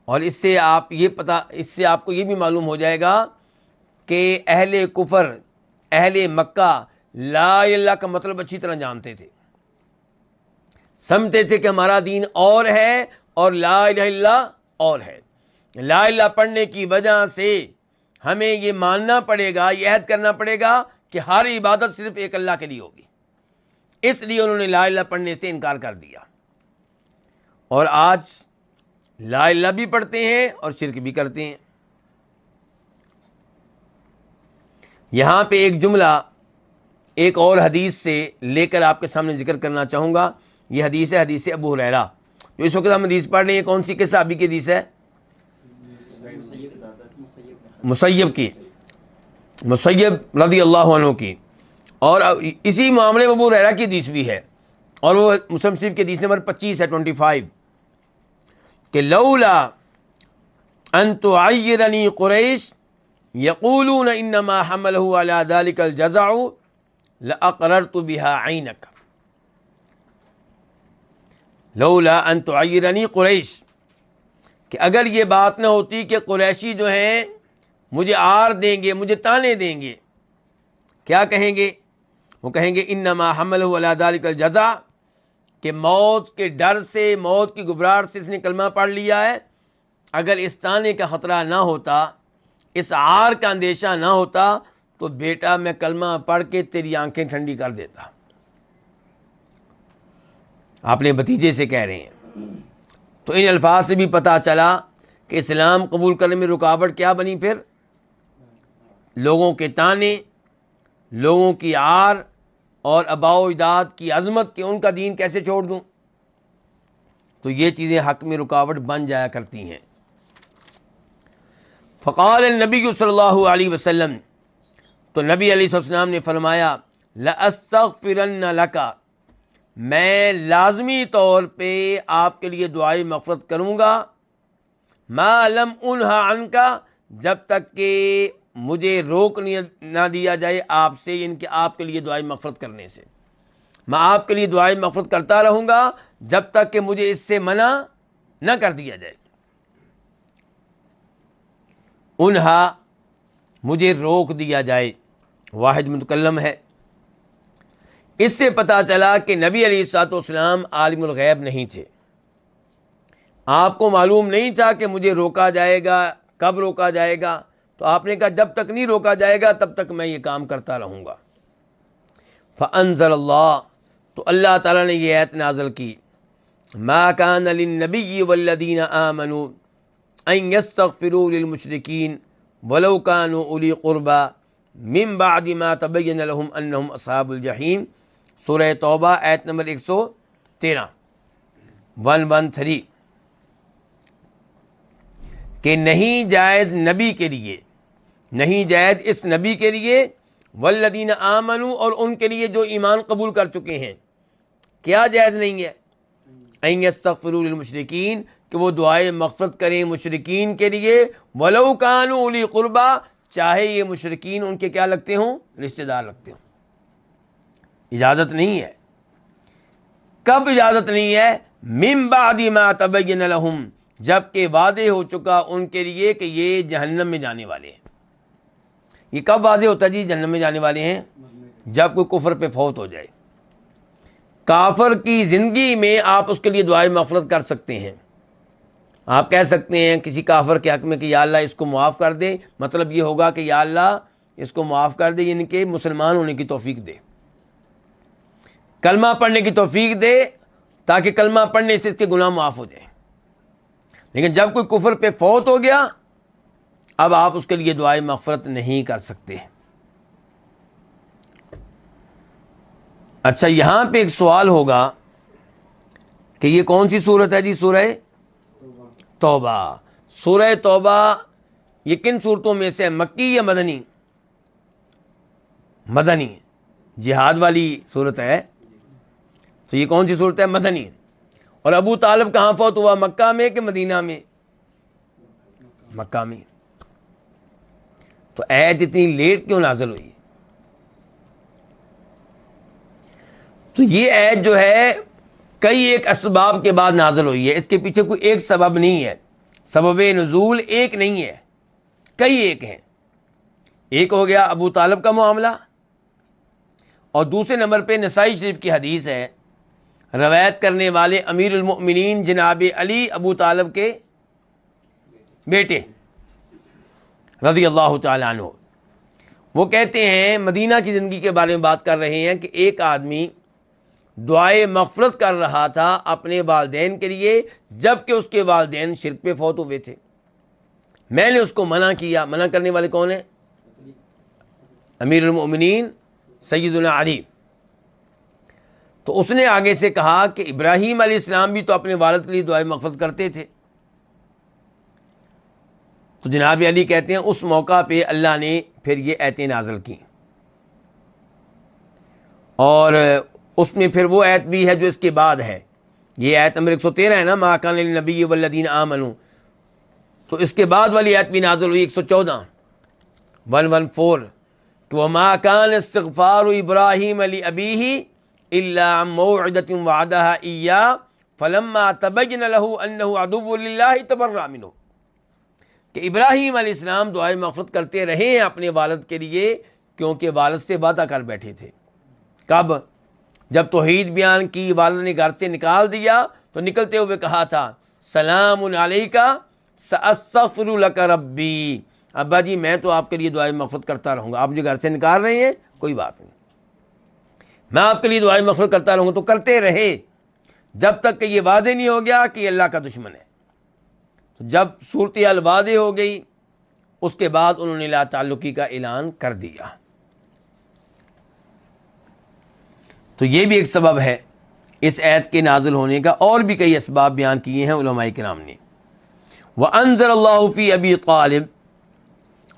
اور اس سے آپ کو یہ بھی معلوم ہو جائے گا کہ اہل کفر، اہل مکہ لا الہ الا اللہ کا مطلب اچھی طرح جانتے تھے، سمجھتے تھے کہ ہمارا دین اور ہے اور لا الہ الا اللہ اور ہے۔ لا الہ پڑھنے کی وجہ سے ہمیں یہ ماننا پڑے گا، یہ عہد کرنا پڑے گا کہ ہر عبادت صرف ایک اللہ کے لیے ہوگی۔ اس لیے انہوں نے لا الہ پڑھنے سے انکار کر دیا۔ اور آج لا الہ بھی پڑھتے ہیں اور شرک بھی کرتے ہیں۔ یہاں پہ ایک جملہ ایک اور حدیث سے لے کر آپ کے سامنے ذکر کرنا چاہوں گا. یہ حدیث ہے حدیث ابو ہریرہ. جو اس وقت ہم حدیث پڑھ رہے ہیں یہ کون سی کے صحابی کی حدیث ہے؟ مسیب رضی اللہ عنہ کی. اور اسی معاملے میں ابو ہریرہ کی حدیث بھی ہے اور وہ مسلم شریف کی حدیث نمبر 25 ہے 25 کہ لولا ان تعیرنی قریش یقولون انما حملہ علی ذلک الجزع لاقررت بها عینک. لولا ان تعیرنی قریش، کہ اگر یہ بات نہ ہوتی کہ قریشی جو ہیں مجھے آر دیں گے، مجھے تانے دیں گے. کیا کہیں گے؟ وہ کہیں گے انما حملہ علی ذلک الجزع، کہ موت کے ڈر سے، موت کی گھبراہٹ سے اس نے کلمہ پڑھ لیا ہے. اگر اس تانے کا خطرہ نہ ہوتا، اس عار کا اندیشہ نہ ہوتا تو بیٹا میں کلمہ پڑھ کے تیری آنکھیں ٹھنڈی کر دیتا. آپ نے بھتیجے سے کہہ رہے ہیں. تو ان الفاظ سے بھی پتہ چلا کہ اسلام قبول کرنے میں رکاوٹ کیا بنی. پھر لوگوں کے تانے، لوگوں کی عار اور آباء و اجداد کی عظمت کہ ان کا دین کیسے چھوڑ دوں. تو یہ چیزیں حق میں رکاوٹ بن جایا کرتی ہیں. فقال النبی صلی اللہ علیہ وسلم، تو نبی علیہ السلام نے فرمایا لأستغفرن لک، میں لازمی طور پہ آپ کے لیے دعائے مغفرت کروں گا. ما لم انہا عنک، جب تک کہ مجھے روک نہ دیا جائے آپ سے، ان کہ آپ کے لیے دعائے مغفرت کرنے سے. میں آپ کے لیے دعائے مغفرت کرتا رہوں گا جب تک کہ مجھے اس سے منع نہ کر دیا جائے. انہا، مجھے روک دیا جائے، واحد متکلم ہے. اس سے پتہ چلا کہ نبی علیہ الصلوۃ والسلام عالم الغیب نہیں تھے. آپ کو معلوم نہیں تھا کہ مجھے روکا جائے گا، کب روکا جائے گا. تو آپ نے کہا جب تک نہیں روکا جائے گا تب تک میں یہ کام کرتا رہوں گا. فانزل اللہ، تو اللہ تعالیٰ نے یہ آیت نازل کی ما کان للنبی والذین آمنوا ان یستغفروا للمشرکین ولو کانوا اولی قربی من بعد ما تبین لهم انہم اصحاب الجحیم. سورہ توبہ آیت نمبر 113 113 کہ نہیں جائز نبی کے لیے، نہیں جائز اس نبی کے لیے، والذین آمنوا، اور ان کے لیے جو ایمان قبول کر چکے ہیں. کیا جائز نہیں ہے؟ ان یستغفروا للمشرکین، کہ وہ دعائے مغفرت کریں مشرکین کے لیے، ولو کانوا اولی قربا، چاہے یہ مشرکین ان کے کیا لگتے ہوں، رشتہ دار لگتے ہوں. اجازت نہیں ہے. کب اجازت نہیں ہے؟ من بعد ما تبین لہم، جب کہ واضح ہو چکا ان کے لیے کہ یہ جہنم میں جانے والے ہیں. یہ کب واضح ہوتا ہے جی جہنم میں جانے والے ہیں؟ جب کوئی کفر پہ فوت ہو جائے. کافر کی زندگی میں آپ اس کے لیے دعائے مغفرت کر سکتے ہیں. آپ کہہ سکتے ہیں کسی کافر کے حق میں کہ یا اللہ اس کو معاف کر دے. مطلب یہ ہوگا کہ یا اللہ اس کو معاف کر دے، یعنی کہ مسلمان ہونے کی توفیق دے، کلمہ پڑھنے کی توفیق دے، تاکہ کلمہ پڑھنے سے اس کے گناہ معاف ہو جائیں. لیکن جب کوئی کفر پہ فوت ہو گیا، اب آپ اس کے لیے دعائے مغفرت نہیں کر سکتے. اچھا، یہاں پہ ایک سوال ہوگا کہ یہ کون سی صورت ہے جی؟ سورہ توبہ. سورہ توبہ یہ کن صورتوں میں سے ہے؟ مکی یا مدنی؟ مدنی، جہاد والی صورت ہے. تو یہ کون سی صورت ہے؟ مدنی. اور ابو طالب کہاں فوت ہوا؟ مکہ میں کہ مدینہ میں؟ مکہ میں. تو آیت اتنی لیٹ کیوں نازل ہوئی؟ تو یہ آیت جو ہے کئی ایک اسباب کے بعد نازل ہوئی ہے. اس کے پیچھے کوئی ایک سبب نہیں ہے، سبب نزول ایک نہیں ہے، کئی ایک ہیں. ایک ہو گیا ابو طالب کا معاملہ، اور دوسرے نمبر پہ نسائی شریف کی حدیث ہے، روایت کرنے والے امیر المؤمنین جناب علی ابو طالب کے بیٹے رضی اللہ تعالیٰ عنہ. وہ کہتے ہیں، مدینہ کی زندگی کے بارے میں بات کر رہے ہیں، کہ ایک آدمی دعائے مغفرت کر رہا تھا اپنے والدین کے لیے، جب کہ اس کے والدین شرک پہ فوت ہوئے تھے. میں نے اس کو منع کیا. منع کرنے والے کون ہیں؟ امیر المؤمنین سیدنا علی. تو اس نے آگے سے کہا کہ ابراہیم علیہ السلام بھی تو اپنے والد کے لیے دعائے مغفرت کرتے تھے. تو جناب علی کہتے ہیں اس موقع پہ اللہ نے پھر یہ آیتیں نازل کی, اور اس میں پھر وہ آیت بھی ہے جو اس کے بعد ہے. یہ آیت نمبر 113 ہے نا, ما کان للنبی والذین آمنوا, تو اس کے بعد والی آیت بھی نازل ہوئی 114 کہ وما کان استغفار ابراہیم لابیہ الا عن موعدۃ وعدها ایاہ فلما تبین له انہ عدو للہ تبرأ منہ, کہ ابراہیم علیہ السلام دعائے مغفرت کرتے رہے ہیں اپنے والد کے لیے, کیونکہ والد سے وعدہ کر بیٹھے تھے. کب؟ جب توحید بیان کی, والد نے گھر سے نکال دیا تو نکلتے ہوئے کہا تھا سلام علیک ساستغفر لک ربی, ابا جی میں تو آپ کے لیے دعائے مغفرت کرتا رہوں گا, آپ جو گھر سے نکال رہے ہیں کوئی بات نہیں, میں آپ کے لیے دعائے مغفرت کرتا رہوں گا. تو کرتے رہے جب تک کہ یہ واضح نہیں ہو گیا کہ یہ اللہ کا دشمن ہے. تو جب صورتحال واضح ہو گئی اس کے بعد انہوں نے لا تعلقی کا اعلان کر دیا. تو یہ بھی ایک سبب ہے اس آیت کے نازل ہونے کا. اور بھی کئی اسباب بیان کیے ہیں علماء کرام نے. وَأَنزَلَ اللَّهُ فِي أَبِي طالب,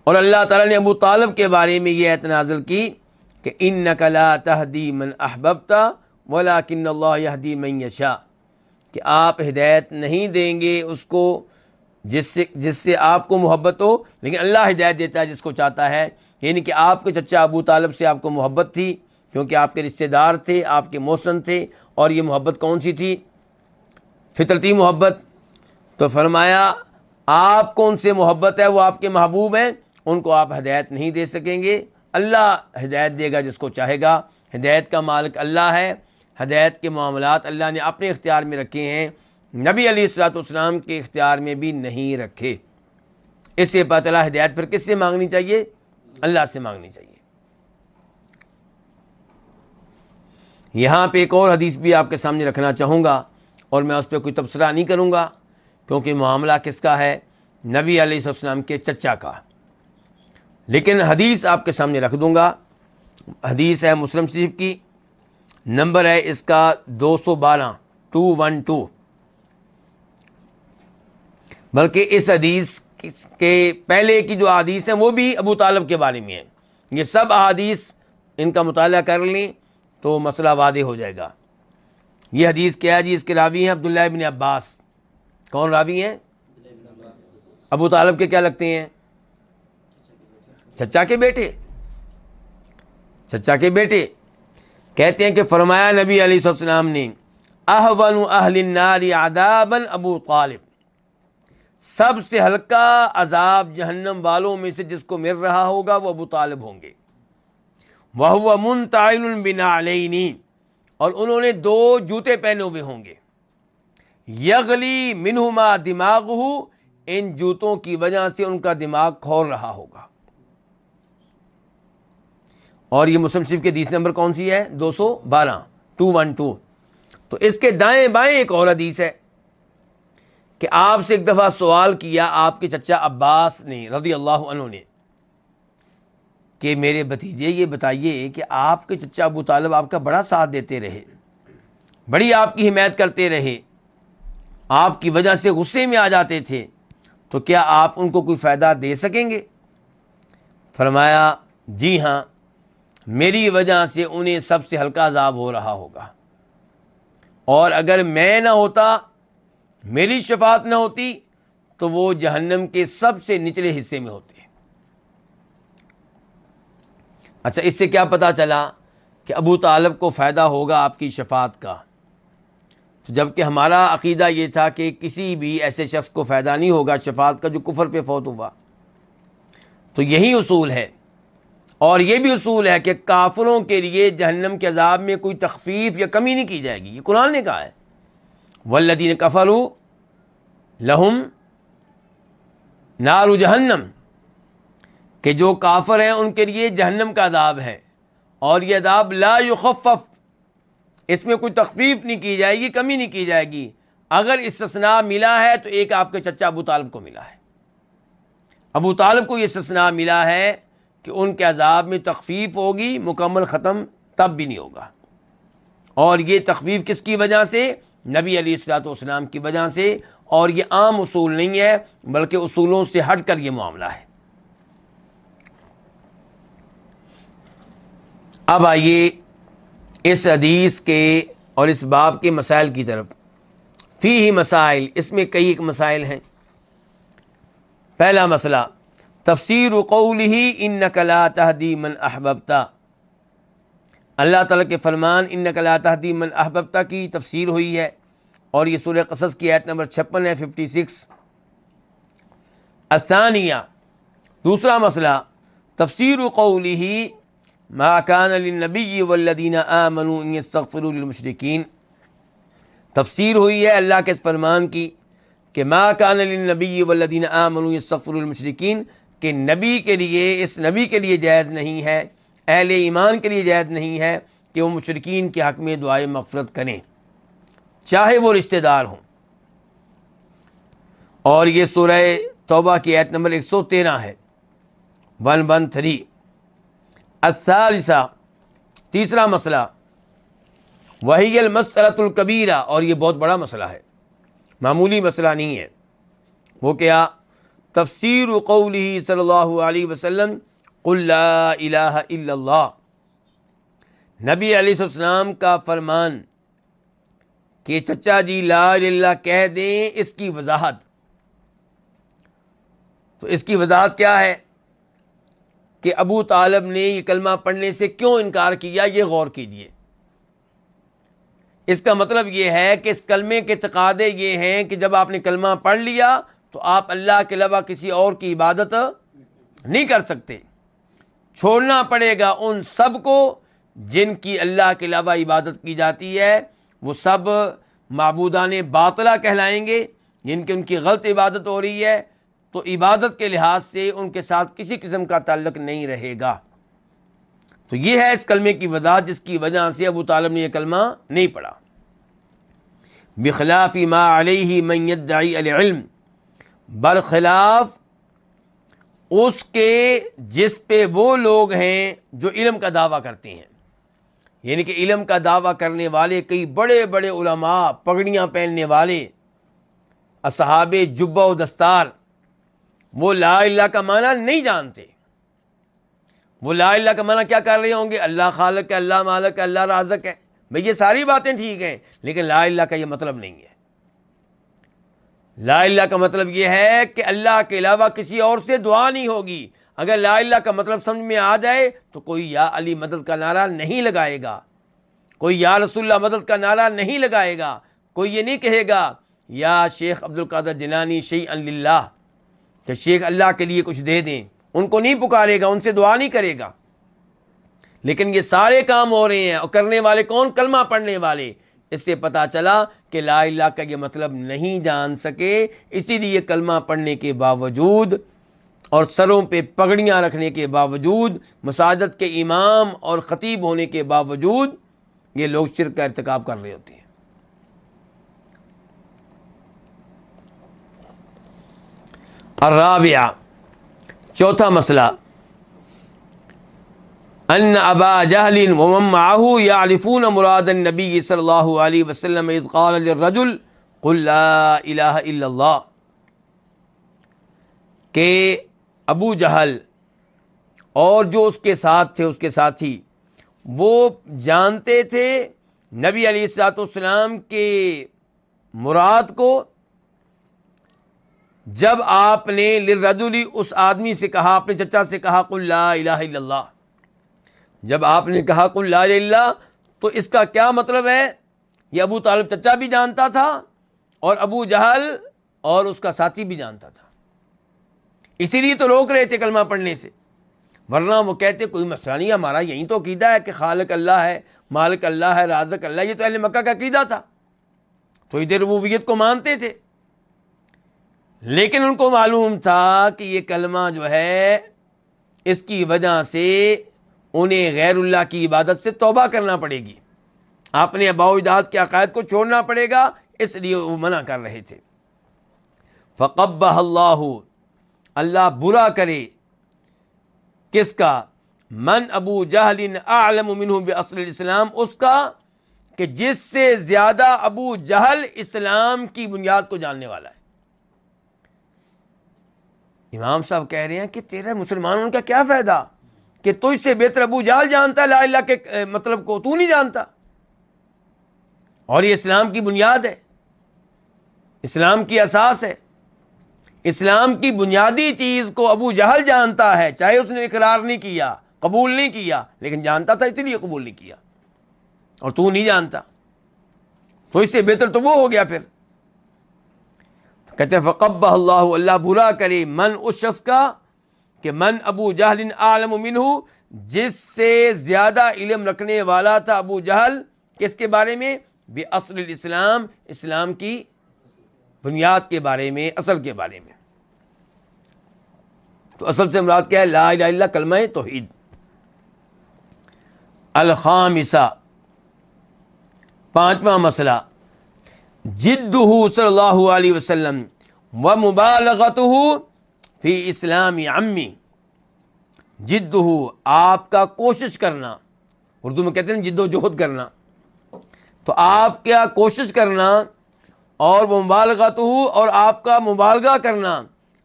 اور اللہ تعالیٰ نے ابو طالب کے بارے میں یہ آیت نازل کی کہ إِنَّكَ لَا تَهْدِي مَنْ أَحْبَبْتَ وَلَكِنَّ اللَّهَ يَهْدِي مَنْ يَشَاءُ, کہ آپ ہدایت نہیں دیں گے اس کو جس سے آپ کو محبت ہو, لیکن اللہ ہدایت دیتا ہے جس کو چاہتا ہے. یعنی کہ آپ کے چچا ابو طالب سے آپ کو محبت تھی کیونکہ آپ کے رشتہ دار تھے, آپ کے محسن تھے, اور یہ محبت کون سی تھی؟ فطرتی محبت. تو فرمایا آپ کو ان سے محبت ہے, وہ آپ کے محبوب ہیں, ان کو آپ ہدایت نہیں دے سکیں گے. اللہ ہدایت دے گا جس کو چاہے گا. ہدایت کا مالک اللہ ہے, ہدایت کے معاملات اللہ نے اپنے اختیار میں رکھے ہیں, نبی علیہ الصلوۃ والسلام کے اختیار میں بھی نہیں رکھے. اس سے پتہ چلا ہدایت پھر کس سے مانگنی چاہیے؟ اللہ سے مانگنی چاہیے. یہاں پہ ایک اور حدیث بھی آپ کے سامنے رکھنا چاہوں گا, اور میں اس پہ کوئی تبصرہ نہیں کروں گا کیونکہ معاملہ کس کا ہے؟ نبی علیہ السلام کے چچا کا. لیکن حدیث آپ کے سامنے رکھ دوں گا. حدیث ہے مسلم شریف کی, نمبر ہے اس کا 212. بلکہ اس حدیث کے پہلے کی جو احادیث ہیں وہ بھی ابو طالب کے بارے میں ہیں. یہ سب احادیث ان کا مطالعہ کر لیں تو مسئلہ واضح ہو جائے گا. یہ حدیث کیا ہے جی؟ اس کے راوی ہیں عبداللہ ابن عباس. کون راوی ہیں؟ ابو طالب کے کیا لگتے ہیں؟ چچا کے بیٹے. چچا کے بیٹے کہتے ہیں کہ فرمایا نبی علیہ السلام نے احون اہل النار عذابا ابو طالب, سب سے ہلکا عذاب جہنم والوں میں سے جس کو مل رہا ہوگا وہ ابو طالب ہوں گے. وَهُوَ مُنْتَعِلٌ بِنَعْلَيْنِ, اور انہوں نے 2 جوتے پہنے ہوئے ہوں گے. یغلی منہما دماغہ, ان جوتوں کی وجہ سے ان کا دماغ کھول رہا ہوگا. اور یہ مسلم شریف کی حدیث نمبر کون سی ہے؟ 212. تو اس کے دائیں بائیں ایک اور حدیث ہے کہ آپ سے ایک دفعہ سوال کیا آپ کے چچا عباس نے رضی اللہ عنہ نے کہ میرے بھتیجے یہ بتائیے کہ آپ کے چچا ابو طالب آپ کا بڑا ساتھ دیتے رہے, بڑی آپ کی حمایت کرتے رہے, آپ کی وجہ سے غصے میں آ جاتے تھے, تو کیا آپ ان کو کوئی فائدہ دے سکیں گے؟ فرمایا جی ہاں, میری وجہ سے انہیں سب سے ہلکا عذاب ہو رہا ہوگا, اور اگر میں نہ ہوتا, میری شفاعت نہ ہوتی, تو وہ جہنم کے سب سے نچلے حصے میں ہوتے. اچھا, اس سے کیا پتہ چلا کہ ابو طالب کو فائدہ ہوگا آپ کی شفاعت کا؟ تو جبکہ ہمارا عقیدہ یہ تھا کہ کسی بھی ایسے شخص کو فائدہ نہیں ہوگا شفاعت کا جو کفر پہ فوت ہوا. تو یہی اصول ہے. اور یہ بھی اصول ہے کہ کافروں کے لیے جہنم کے عذاب میں کوئی تخفیف یا کمی نہیں کی جائے گی. یہ قرآن نے کہا ہے والذین کفروا لہم نار جہنم, کہ جو کافر ہیں ان کے لیے جہنم کا عذاب ہے, اور یہ عذاب لا یخفف, اس میں کوئی تخفیف نہیں کی جائے گی, کمی نہیں کی جائے گی. اگر استثناء ملا ہے تو ایک آپ کے چچا ابو طالب کو ملا ہے. ابو طالب کو یہ استثناء ملا ہے کہ ان کے عذاب میں تخفیف ہوگی، مکمل ختم تب بھی نہیں ہوگا۔ اور یہ تخفیف کس کی وجہ سے؟ نبی علیہ الصلوۃ والسلام کی وجہ سے، اور یہ عام اصول نہیں ہے بلکہ اصولوں سے ہٹ کر یہ معاملہ ہے۔ اب آئیے اس حدیث کے اور اس باب کے مسائل کی طرف۔ فیہ مسائل، اس میں کئی ایک مسائل ہیں۔ پہلا مسئلہ تفسیر قولہ انک لا تہدی من احببت، اللہ تعالیٰ کے فرمان انک لا تہدی من احببت کی تفسیر ہوئی ہے، اور یہ سورہ قصص کی آیت نمبر 56 ہے، 56۔ الثانیہ، دوسرا مسئلہ تفسیر قولہ ما کان للنبی والذین آمنوا ان یستغفروا للمشرکین، تفسیر ہوئی ہے اللہ کے اس فرمان کی کہ ما کان للنبی والذین آمنوا یستغفروا للمشرکین، کہ نبی کے لیے، اس نبی کے لیے جائز نہیں ہے، اہل ایمان کے لیے جائز نہیں ہے کہ وہ مشرکین کے حق میں دعائے مغفرت کریں، چاہے وہ رشتہ دار ہوں۔ اور یہ سورہ توبہ کی آیت نمبر 113 ہے، 113۔ الثالثہ، تیسرا مسئلہ وہی المسألۃ الکبیرہ، اور یہ بہت بڑا مسئلہ ہے، معمولی مسئلہ نہیں ہے۔ وہ کیا؟ تفسیر قولہ صلی اللہ علیہ وسلم قل لا الہ الا اللہ، نبی علیہ السلام کا فرمان کہ چچا جی لا الہ الا اللہ کہہ دیں، اس کی وضاحت۔ تو اس کی وضاحت کیا ہے کہ ابو طالب نے یہ کلمہ پڑھنے سے کیوں انکار کیا، یہ غور کیجئے۔ اس کا مطلب یہ ہے کہ اس کلمے کے تقاضے یہ ہیں کہ جب آپ نے کلمہ پڑھ لیا تو آپ اللہ کے علاوہ کسی اور کی عبادت نہیں کر سکتے، چھوڑنا پڑے گا ان سب کو جن کی اللہ کے علاوہ عبادت کی جاتی ہے، وہ سب معبودان باطلہ کہلائیں گے، جن کی ان کی غلط عبادت ہو رہی ہے، تو عبادت کے لحاظ سے ان کے ساتھ کسی قسم کا تعلق نہیں رہے گا۔ تو یہ ہے اس کلمے کی وضاحت جس کی وجہ سے ابو طالب نے یہ کلمہ نہیں پڑھا۔ بخلاف ما علیہ من یدعی العلم، برخلاف اس کے جس پہ وہ لوگ ہیں جو علم کا دعویٰ کرتے ہیں، یعنی کہ علم کا دعویٰ کرنے والے کئی بڑے بڑے علماء، پگڑیاں پہننے والے، اصحاب جبہ و دستار، وہ لا الہ الا اللہ کا معنی نہیں جانتے۔ وہ لا الہ الا اللہ کا معنی کیا کر رہے ہوں گے؟ اللہ خالق ہے، اللہ مالک ہے، اللہ رازق ہے۔ بھئی یہ ساری باتیں ٹھیک ہیں، لیکن لا الہ الا اللہ کا یہ مطلب نہیں ہے۔ لا الہ الا اللہ کا مطلب یہ ہے کہ اللہ کے علاوہ کسی اور سے دعا نہیں ہوگی۔ اگر لا الہ الا اللہ کا مطلب سمجھ میں آ جائے تو کوئی یا علی مدد کا نعرہ نہیں لگائے گا، کوئی یا رسول اللہ مدد کا نعرہ نہیں لگائے گا، کوئی یہ نہیں کہے گا یا شیخ عبد القادر جیلانی شیئا للہ، کہ شیخ اللہ کے لیے کچھ دے دیں، ان کو نہیں پکارے گا، ان سے دعا نہیں کرے گا۔ لیکن یہ سارے کام ہو رہے ہیں، اور کرنے والے کون؟ کلمہ پڑھنے والے۔ اس سے پتہ چلا کہ لا الہ الا اللہ کا یہ مطلب نہیں جان سکے، اسی لیے کلمہ پڑھنے کے باوجود اور سروں پہ پگڑیاں رکھنے کے باوجود، مساجد کے امام اور خطیب ہونے کے باوجود، یہ لوگ شرک کا ارتکاب کر رہے ہوتے ہیں۔ الرابعہ، چوتھا مسئلہ ان ابا جہل ومن معه يعرفون مراد النبی صلی اللہ علیہ وسلم اذ قال للرجل قل لا الہ الا اللہ، کہ ابو جہل اور جو اس کے ساتھ تھے، اس کے ساتھی، وہ جانتے تھے نبی علیہ الصلوۃ والسلام کے مراد کو جب آپ نے للرجل، اس آدمی سے کہا، اپنے چچا سے کہا قل لا الہ الا اللہ۔ جب آپ نے کہا قل لا الہ الا اللہ تو اس کا کیا مطلب ہے؟ یہ ابو طالب چچا بھی جانتا تھا اور ابو جہل اور اس کا ساتھی بھی جانتا تھا، اسی لیے تو روک رہے تھے کلمہ پڑھنے سے، ورنہ وہ کہتے کوئی مسئلہ نہیں، ہمارا یہی تو عقیدہ ہے کہ خالق اللہ ہے، مالک اللہ ہے، رازق اللہ، یہ تو اہل مکہ کا عقیدہ تھا، توحید ربوبیت کو مانتے تھے۔ لیکن ان کو معلوم تھا کہ یہ کلمہ جو ہے اس کی وجہ سے انہیں غیر اللہ کی عبادت سے توبہ کرنا پڑے گی، اپنے آباء و اجداد کے عقائد کو چھوڑنا پڑے گا، اس لیے وہ منع کر رہے تھے۔ فقبح اللہ، اللہ برا کرے، کس کا؟ من ابو جہل اعلم منہ باصل الاسلام، اس کا کہ جس سے زیادہ ابو جہل اسلام کی بنیاد کو جاننے والا ہے۔ امام صاحب کہہ رہے ہیں کہ تیرا مسلمان ہونے کا کیا فائدہ کہ تجھ سے بہتر ابو جہل جانتا ہے لا الہ کے مطلب کو، تو نہیں جانتا، اور یہ اسلام کی بنیاد ہے، اسلام کی اساس ہے۔ اسلام کی بنیادی چیز کو ابو جہل جانتا ہے، چاہے اس نے اقرار نہیں کیا، قبول نہیں کیا، لیکن جانتا تھا اس لیے قبول نہیں کیا، اور تو نہیں جانتا، تو اس سے بہتر تو وہ ہو گیا۔ پھر کہتے ہیں فقبح اللہ، اللہ برا کرے من، اس شخص کا کہ من ابو جہل اعلم منہ، جس سے زیادہ علم رکھنے والا تھا ابو جہل کس کے بارے میں؟ باصل الاسلام، اسلام کی بنیاد کے بارے میں، اصل کے بارے میں۔ تو اصل سے مراد کیا ہے؟ لا الہ الا اللہ، کلمہ توحید۔ الخامسہ، پانچواں مسئلہ، جدہ صلی اللہ علیہ وسلم و مبالغتہ فی اسلام عمی، جدہ آپ کا کوشش کرنا، اردو میں کہتے ہیں جد و جہد کرنا، تو آپ کیا کوشش کرنا، اور وہ مبالغتہ، اور آپ کا مبالغہ کرنا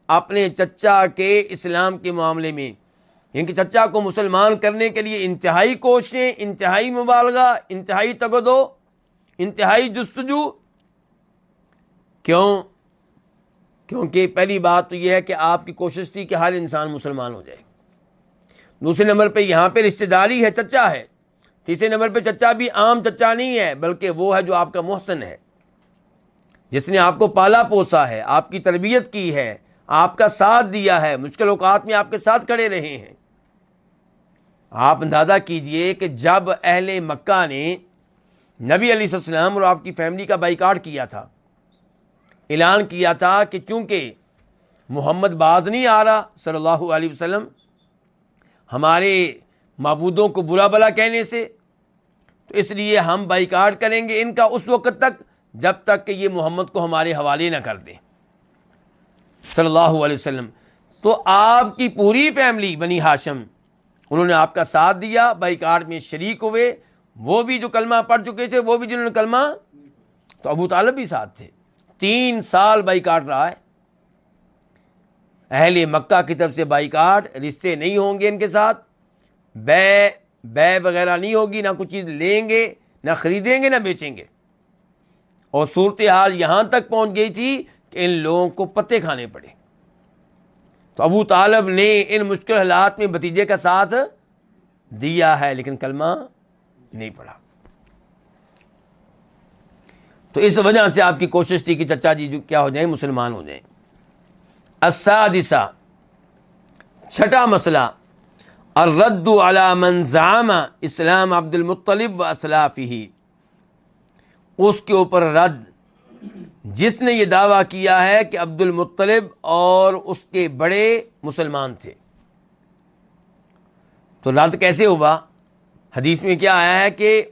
اپنے چچا کے اسلام کے معاملے میں، یعنی کہ چچا کو مسلمان کرنے کے لیے انتہائی کوششیں، انتہائی مبالغہ، انتہائی تگدو، انتہائی جستجو۔ کیوں؟ کیونکہ پہلی بات تو یہ ہے کہ آپ کی کوشش تھی کہ ہر انسان مسلمان ہو جائے، دوسرے نمبر پہ یہاں پہ رشتہ داری ہے، چچا ہے، تیسرے نمبر پہ چچا بھی عام چچا نہیں ہے، بلکہ وہ ہے جو آپ کا محسن ہے، جس نے آپ کو پالا پوسا ہے، آپ کی تربیت کی ہے، آپ کا ساتھ دیا ہے، مشکل اوقات میں آپ کے ساتھ کھڑے رہے ہیں۔ آپ اندازہ کیجئے کہ جب اہل مکہ نے نبی علیہ السلام اور آپ کی فیملی کا بائیکاٹ کیا تھا، اعلان کیا تھا کہ چونکہ محمد بعد نہیں آ رہا صلی اللہ علیہ وسلم ہمارے معبودوں کو برا بلا کہنے سے، تو اس لیے ہم بائیکاٹ کریں گے ان کا اس وقت تک جب تک کہ یہ محمد کو ہمارے حوالے نہ کر دیں صلی اللہ علیہ وسلم۔ تو آپ کی پوری فیملی بنی ہاشم، انہوں نے آپ کا ساتھ دیا، بائیکاٹ میں شریک ہوئے، وہ بھی جو کلمہ پڑھ چکے تھے، وہ بھی جنہوں نے کلمہ، تو ابو طالب بھی ساتھ تھے۔ 3 سال بائیکاٹ رہا ہے، اہل مکہ کی طرف سے بائیکاٹ، رشتے نہیں ہوں گے ان کے ساتھ، بے وغیرہ نہیں ہوگی، نہ کچھ چیز لیں گے، نہ خریدیں گے، نہ بیچیں گے، اور صورتحال یہاں تک پہنچ گئی تھی کہ ان لوگوں کو پتے کھانے پڑے۔ تو ابو طالب نے ان مشکل حالات میں بھتیجے کا ساتھ دیا ہے، لیکن کلمہ نہیں پڑھا۔ تو اس وجہ سے آپ کی کوشش تھی کہ چچا جی جو کیا ہو جائیں، مسلمان ہو جائیں۔ السادسہ، چھٹا مسئلہ، الرد علی من زعم اسلام عبد المطلب و اسلافہ، اس کے اوپر رد جس نے یہ دعویٰ کیا ہے کہ عبد المطلب اور اس کے بڑے مسلمان تھے۔ تو رد کیسے ہوا؟ حدیث میں کیا آیا ہے کہ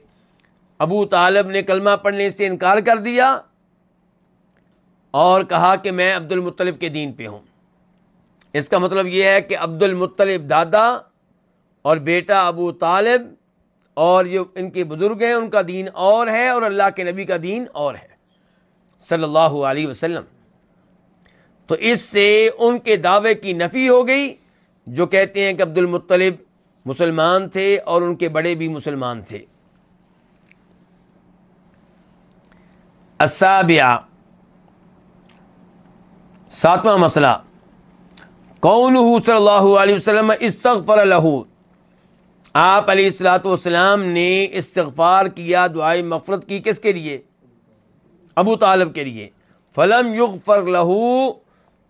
ابو طالب نے کلمہ پڑھنے سے انکار کر دیا اور کہا کہ میں عبد المطلب کے دین پہ ہوں۔ اس کا مطلب یہ ہے کہ عبد المطلب دادا اور بیٹا ابو طالب اور جو ان کے بزرگ ہیں ان کا دین اور ہے، اور اللہ کے نبی کا دین اور ہے صلی اللہ علیہ وسلم۔ تو اس سے ان کے دعوے کی نفی ہو گئی جو کہتے ہیں کہ عبد المطلب مسلمان تھے اور ان کے بڑے بھی مسلمان تھے۔ السابعہ، ساتواں مسئلہ، قولہ صلی اللہ علیہ وسلم استغفر لہ، آپ علیہ الصلوۃ والسلام نے استغفار کیا، دعائے مغفرت کی، کس کے لیے؟ ابو طالب کے لیے۔ فلم یغفر لہ،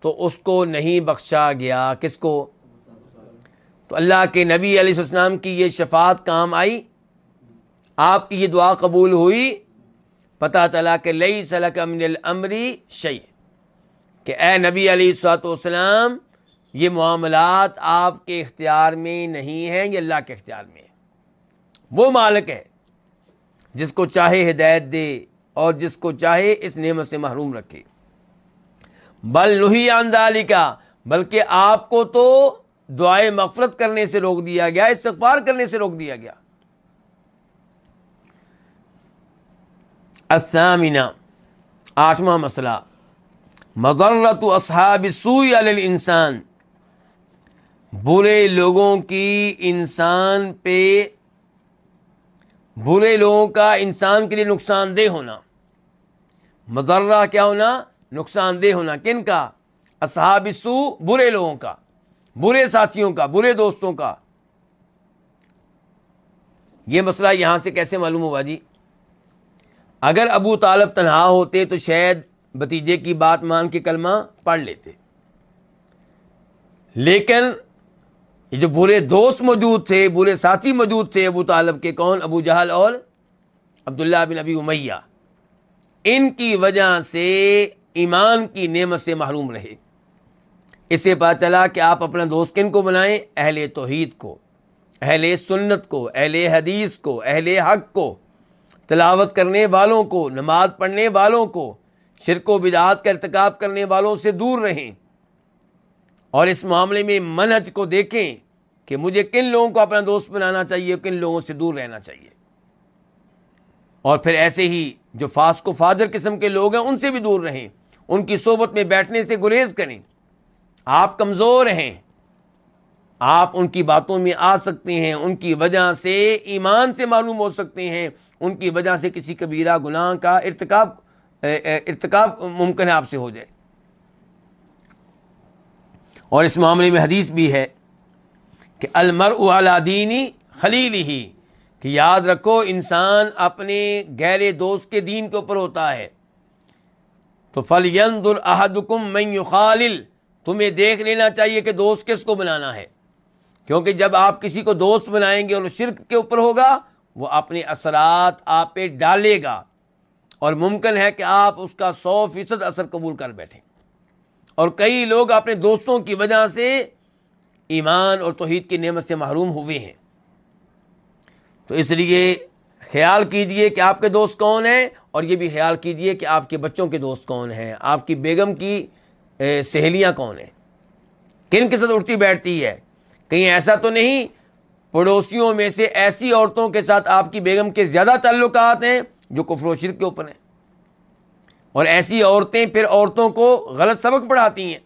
تو اس کو نہیں بخشا گیا، کس کو؟ تو اللہ کے نبی علیہ السلام کی یہ شفاعت کام آئی، آپ کی یہ دعا قبول ہوئی، پتہ چلا کہ لیس لک من الامر شیء، کہ اے نبی علیہ الصلوۃ والسلام یہ معاملات آپ کے اختیار میں نہیں ہیں، یہ اللہ کے اختیار میں ہے۔ وہ مالک ہے جس کو چاہے ہدایت دے اور جس کو چاہے اس نعمت سے محروم رکھے۔ بل نہی عن ذالک، بلکہ آپ کو تو دعائے مغفرت کرنے سے روک دیا گیا، استغفار کرنے سے روک دیا گیا۔ الثامنہ، 8واں مسئلہ، مضرۃ اصحاب السوء علی الانسان، برے لوگوں کی انسان پہ، برے لوگوں کا انسان کے لیے نقصان دہ ہونا۔ مضرہ کیا ہونا؟ نقصان دہ ہونا۔ کن کا؟ اصحاب السوء، برے لوگوں کا، برے ساتھیوں کا، برے دوستوں کا۔ یہ مسئلہ یہاں سے کیسے معلوم ہوا جی؟ اگر ابو طالب تنہا ہوتے تو شاید بھتیجے کی بات مان کے کلمہ پڑھ لیتے، لیکن یہ جو برے دوست موجود تھے، برے ساتھی موجود تھے ابو طالب کے، کون؟ ابو جہل اور عبداللہ بن ابی امیہ، ان کی وجہ سے ایمان کی نعمت سے محروم رہے۔ اس سے پتہ چلا کہ آپ اپنا دوست کن کو بنائیں؟ اہل توحید کو، اہل سنت کو، اہل حدیث کو، اہل حق کو، تلاوت کرنے والوں کو، نماز پڑھنے والوں کو، شرک و بدعات کا ارتکاب کرنے والوں سے دور رہیں، اور اس معاملے میں منہج کو دیکھیں کہ مجھے کن لوگوں کو اپنا دوست بنانا چاہیے، کن لوگوں سے دور رہنا چاہیے۔ اور پھر ایسے ہی جو فاسق و فاجر قسم کے لوگ ہیں ان سے بھی دور رہیں، ان کی صحبت میں بیٹھنے سے گریز کریں۔ آپ کمزور ہیں، آپ ان کی باتوں میں آ سکتے ہیں، ان کی وجہ سے ایمان سے معلوم ہو سکتے ہیں، ان کی وجہ سے کسی کبیرہ گناہ کا ارتکاب ممکن ہے آپ سے ہو جائے۔ اور اس معاملے میں حدیث بھی ہے کہ المرء علی دین خلیلہ، کہ یاد رکھو انسان اپنے گہرے دوست کے دین کے اوپر ہوتا ہے۔ تو فَلْيَنْظُرْ أَحَدُكُمْ مَنْ يُخَالِلْ، تمہیں دیکھ لینا چاہیے کہ دوست کس کو بنانا ہے، کیونکہ جب آپ کسی کو دوست بنائیں گے اور شرک کے اوپر ہوگا، وہ اپنے اثرات آپ پہ ڈالے گا، اور ممکن ہے کہ آپ اس کا 100% اثر قبول کر بیٹھیں۔ اور کئی لوگ اپنے دوستوں کی وجہ سے ایمان اور توحید کی نعمت سے محروم ہوئے ہیں۔ تو اس لیے خیال کیجئے کہ آپ کے دوست کون ہیں، اور یہ بھی خیال کیجئے کہ آپ کے بچوں کے دوست کون ہیں، آپ کی بیگم کی سہیلیاں کون ہیں، کن کے ساتھ اٹھتی بیٹھتی ہے۔ کہیں ایسا تو نہیں پڑوسیوں میں سے ایسی عورتوں کے ساتھ آپ کی بیگم کے زیادہ تعلقات ہیں جو کفر و شرک کے اوپر ہیں، اور ایسی عورتیں پھر عورتوں کو غلط سبق پڑھاتی ہیں۔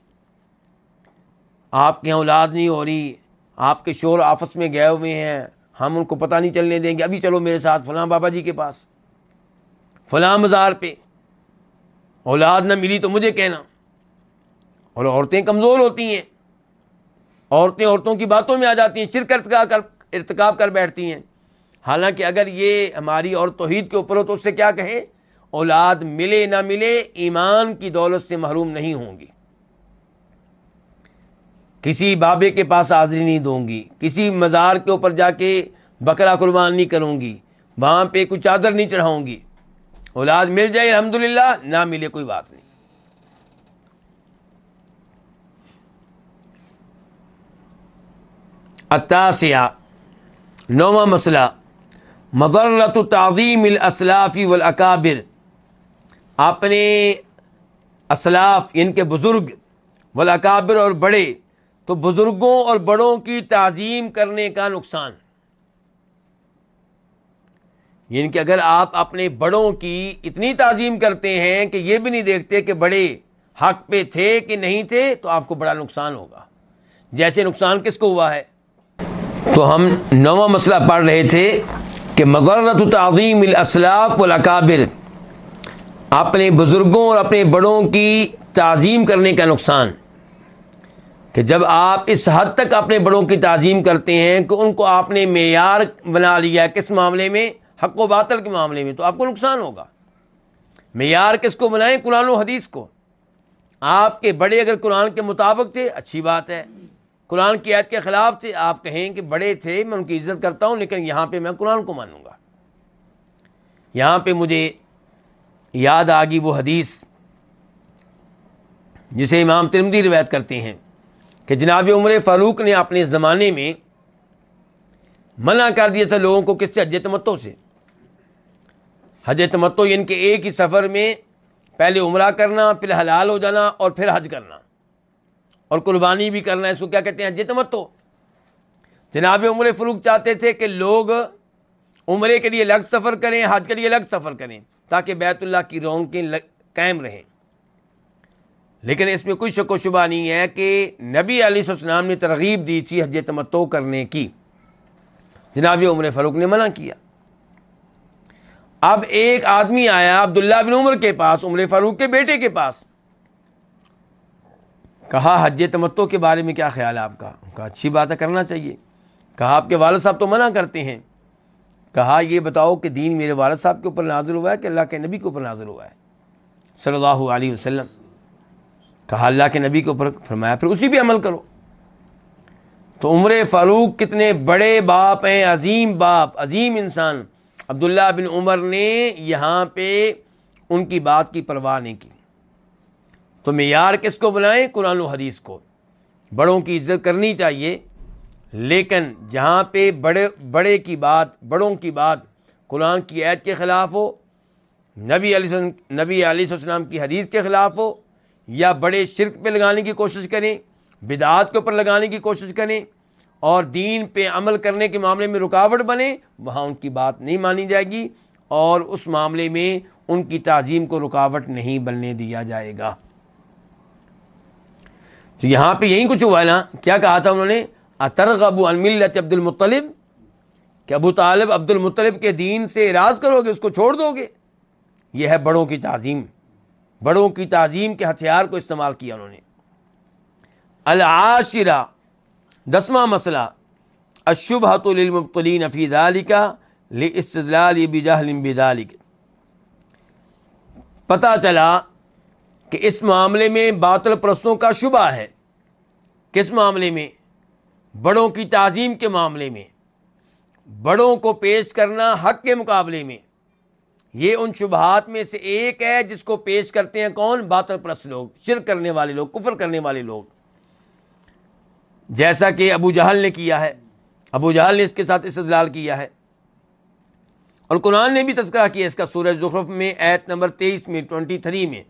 آپ کے یہاں اولاد نہیں ہو رہی، آپ کے شوہر آفس میں گئے ہوئے ہیں، ہم ان کو پتہ نہیں چلنے دیں گے، ابھی چلو میرے ساتھ فلاں بابا جی کے پاس، فلاں مزار پہ، اولاد نہ ملی تو مجھے کہنا۔ اور عورتیں کمزور ہوتی ہیں، عورتیں عورتوں کی باتوں میں آ جاتی ہیں، شرک ارتکاب کر بیٹھتی ہیں۔ حالانکہ اگر یہ ہماری اور توحید کے اوپر ہو تو اس سے کیا کہیں؟ اولاد ملے نہ ملے ایمان کی دولت سے محروم نہیں ہوں گی، کسی بابے کے پاس حاضری نہیں دوں گی، کسی مزار کے اوپر جا کے بکرا قربان نہیں کروں گی، وہاں پہ کوئی چادر نہیں چڑھاؤں گی۔ اولاد مل جائے الحمدللہ، نہ ملے کوئی بات نہیں۔ التاسعہ، 9واں مسئلہ، مضرۃ تعظیم الاسلاف والاکابر، اپنے اسلاف ان کے بزرگ، والاکابر اور بڑے، تو بزرگوں اور بڑوں کی تعظیم کرنے کا نقصان، یعنی کہ اگر آپ اپنے بڑوں کی اتنی تعظیم کرتے ہیں کہ یہ بھی نہیں دیکھتے کہ بڑے حق پہ تھے کہ نہیں تھے، تو آپ کو بڑا نقصان ہوگا۔ جیسے نقصان کس کو ہوا ہے؟ تو ہم 9واں مسئلہ پڑھ رہے تھے کہ مضرۃ تعظیم الاسلاف والاکابر، اپنے بزرگوں اور اپنے بڑوں کی تعظیم کرنے کا نقصان، کہ جب آپ اس حد تک اپنے بڑوں کی تعظیم کرتے ہیں کہ ان کو آپ نے معیار بنا لیا ہے کس معاملے میں؟ حق و باطل کے معاملے میں، تو آپ کو نقصان ہوگا۔ معیار کس کو بنائیں؟ قرآن و حدیث کو۔ آپ کے بڑے اگر قرآن کے مطابق تھے اچھی بات ہے، قرآن کی آیت کے خلاف تھے، آپ کہیں کہ بڑے تھے میں ان کی عزت کرتا ہوں لیکن یہاں پہ میں قرآن کو مانوں گا۔ یہاں پہ مجھے یاد آ گئی وہ حدیث جسے امام ترمذی روایت کرتے ہیں کہ جناب عمر فاروق نے اپنے زمانے میں منع کر دیا تھا لوگوں کو کس سے؟ حج تمتع سے۔ حج تمتع ان کے ایک ہی سفر میں پہلے عمرہ کرنا، پھر حلال ہو جانا اور پھر حج کرنا، اور قربانی بھی کرنا ہے، اس کو کیا کہتے ہیں؟ حج تمتع۔ جناب عمر فاروق چاہتے تھے کہ لوگ عمرے کے لیے الگ سفر کریں، حج کے لیے الگ سفر کریں، تاکہ بیت اللہ کی رونقیں قائم رہیں۔ لیکن اس میں کوئی شک و شبہ نہیں ہے کہ نبی علیہ السلام نے ترغیب دی تھی حج تمتع کرنے کی، جناب عمر فاروق نے منع کیا۔ اب ایک آدمی آیا عبداللہ بن عمر کے پاس، عمر فاروق کے بیٹے کے پاس، کہا حج تمتع کے بارے میں کیا خیال ہے آپ کا؟ کہا اچھی بات ہے، کرنا چاہیے۔ کہا آپ کے والد صاحب تو منع کرتے ہیں۔ کہا یہ بتاؤ کہ دین میرے والد صاحب کے اوپر نازل ہوا ہے کہ اللہ کے نبی کے اوپر نازل ہوا ہے صلی اللہ علیہ وسلم؟ کہا اللہ کے نبی کے اوپر۔ فرمایا پھر اسی پہ عمل کرو۔ تو عمر فاروق کتنے بڑے باپ ہیں، عظیم باپ، عظیم انسان، عبداللہ بن عمر نے یہاں پہ ان کی بات کی پرواہ نہیں کی۔ تو معیار کس کو بنائیں؟ قرآن و حدیث کو۔ بڑوں کی عزت کرنی چاہیے، لیکن جہاں پہ بڑوں کی بات قرآن کی آیت کے خلاف ہو، نبی علیہ السلام کی حدیث کے خلاف ہو، یا بڑے شرک پہ لگانے کی کوشش کریں، بدعات کے اوپر لگانے کی کوشش کریں، اور دین پہ عمل کرنے کے معاملے میں رکاوٹ بنے، وہاں ان کی بات نہیں مانی جائے گی، اور اس معاملے میں ان کی تعظیم کو رکاوٹ نہیں بننے دیا جائے گا۔ تو یہاں پہ یہی کچھ ہوا ہے نا۔ کیا کہا تھا انہوں نے؟ اترغب عن ملت عبد المطلب، کہ ابو طالب عبد المطلب کے دین سے اعراض کرو گے، اس کو چھوڑ دو گے؟ یہ ہے بڑوں کی تعظیم۔ بڑوں کی تعظیم کے ہتھیار کو استعمال کیا انہوں نے۔ العاشرہ، 10واں مسئلہ، الشبہۃ للمبطلین فی ذلک لاستدلال بجہل بذلک۔ پتہ چلا کہ اس معاملے میں باطل پرستوں کا شبہ ہے۔ کس معاملے میں؟ بڑوں کی تعظیم کے معاملے میں، بڑوں کو پیش کرنا حق کے مقابلے میں۔ یہ ان شبہات میں سے ایک ہے جس کو پیش کرتے ہیں کون؟ باطل پرست لوگ، شرک کرنے والے لوگ، کفر کرنے والے لوگ، جیسا کہ ابو جہل نے کیا ہے۔ ابو جہل نے اس کے ساتھ استدلال کیا ہے، اور قرآن نے بھی تذکرہ کیا اس کا سورہ زخرف میں آیت نمبر 23 میں 23 میں،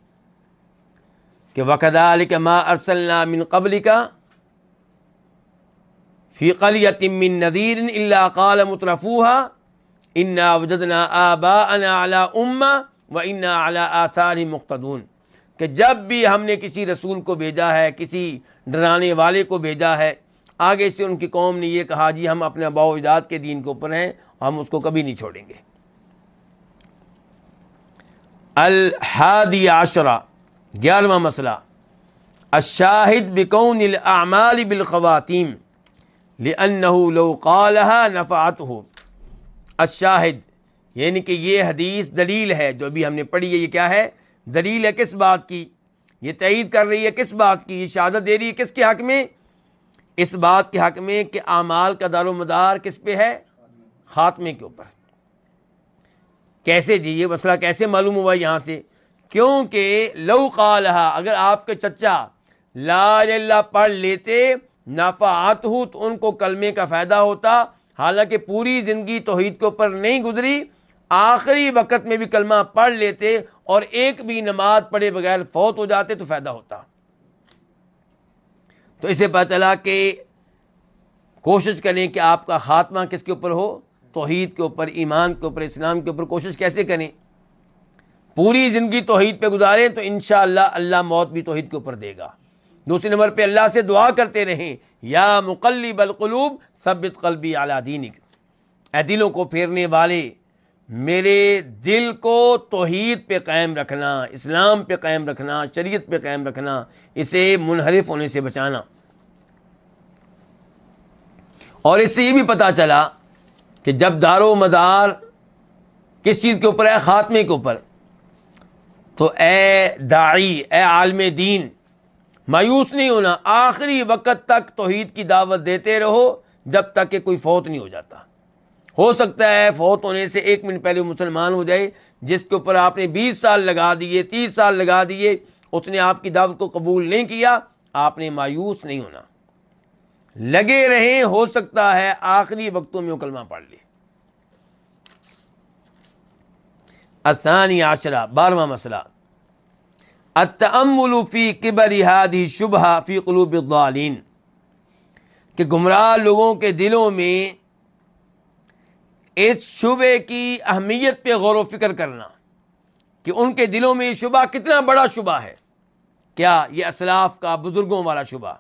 کہ وَكَذَلِكَ مَا أَرْسَلْنَا مِن قَبْلِكَ فِي قَرْيَةٍ مِّن نَذِيرٍ إِلَّا قَالَ مُتْرَفُوهَا إِنَّا وَجَدْنَا آبَاءَنَا عَلَىٰ أُمَّةٍ وَإِنَّا عَلَىٰ آثَارِهِم مُقْتَدُونَ۔ کہ جب بھی ہم نے کسی رسول کو بھیجا ہے، کسی ڈرانے والے کو بھیجا ہے، آگے سے ان کی قوم نے یہ کہا جی ہم اپنے آباء و اجداد کے دین کے اوپر ہیں، ہم اس کو کبھی نہیں چھوڑیں گے۔ الحادی عشرہ، 11واں مسئلہ، الشاہد بکون الاعمال بالخواتیم لأنہ لو قالها نفعته۔ الشاہد یعنی کہ یہ حدیث دلیل ہے، جو ابھی ہم نے پڑھی ہے، یہ کیا ہے؟ دلیل ہے کس بات کی؟ یہ تائید کر رہی ہے کس بات کی؟ یہ شہادت دے رہی ہے کس کے حق میں؟ اس بات کے حق میں کہ اعمال کا دار و مدار کس پہ ہے؟ خاتمے کے اوپر۔ کیسے جی؟ یہ مسئلہ کیسے معلوم ہوا یہاں سے؟ کیونکہ لو قالها، اگر آپ کے چچا لا الہ الا اللہ پڑھ لیتے، نفعتہ، تو ان کو کلمے کا فائدہ ہوتا، حالانکہ پوری زندگی توحید کے اوپر نہیں گزری، آخری وقت میں بھی کلمہ پڑھ لیتے اور ایک بھی نماز پڑھے بغیر فوت ہو جاتے تو فائدہ ہوتا۔ تو اسے پتہ چلا کہ کوشش کریں کہ آپ کا خاتمہ کس کے اوپر ہو؟ توحید کے اوپر، ایمان کے اوپر، اسلام کے اوپر۔ کوشش کیسے کریں؟ پوری زندگی توحید پہ گزاریں تو انشاءاللہ اللہ موت بھی توحید کے اوپر دے گا۔ دوسرے نمبر پہ اللہ سے دعا کرتے رہیں، یا مقلب القلوب ثبت قلبی علی دینک، اے دلوں کو پھیرنے والے، میرے دل کو توحید پہ قائم رکھنا، اسلام پہ قائم رکھنا، شریعت پہ قائم رکھنا، اسے منحرف ہونے سے بچانا۔ اور اس سے یہ بھی پتہ چلا کہ جب دار و مدار کس چیز کے اوپر ہے؟ خاتمے کے اوپر، تو اے داعی، اے عالم دین، مایوس نہیں ہونا، آخری وقت تک توحید کی دعوت دیتے رہو جب تک کہ کوئی فوت نہیں ہو جاتا۔ ہو سکتا ہے فوت ہونے سے 1 منٹ پہلے مسلمان ہو جائے، جس کے اوپر آپ نے 20 سال لگا دیے، 30 سال لگا دیے، اس نے آپ کی دعوت کو قبول نہیں کیا، آپ نے مایوس نہیں ہونا، لگے رہیں، ہو سکتا ہے آخری وقتوں میں وہ کلمہ پڑھ لے۔ الثانی عشرہ، 12واں مسئلہ، التأمل فی کبر هذه الشبہہ فی قلوب الضالین، کہ گمراہ لوگوں کے دلوں میں اس شبے کی اہمیت پہ غور و فکر کرنا کہ ان کے دلوں میں یہ شبہ کتنا بڑا شبہ ہے. کیا یہ اسلاف کا، بزرگوں والا شبہ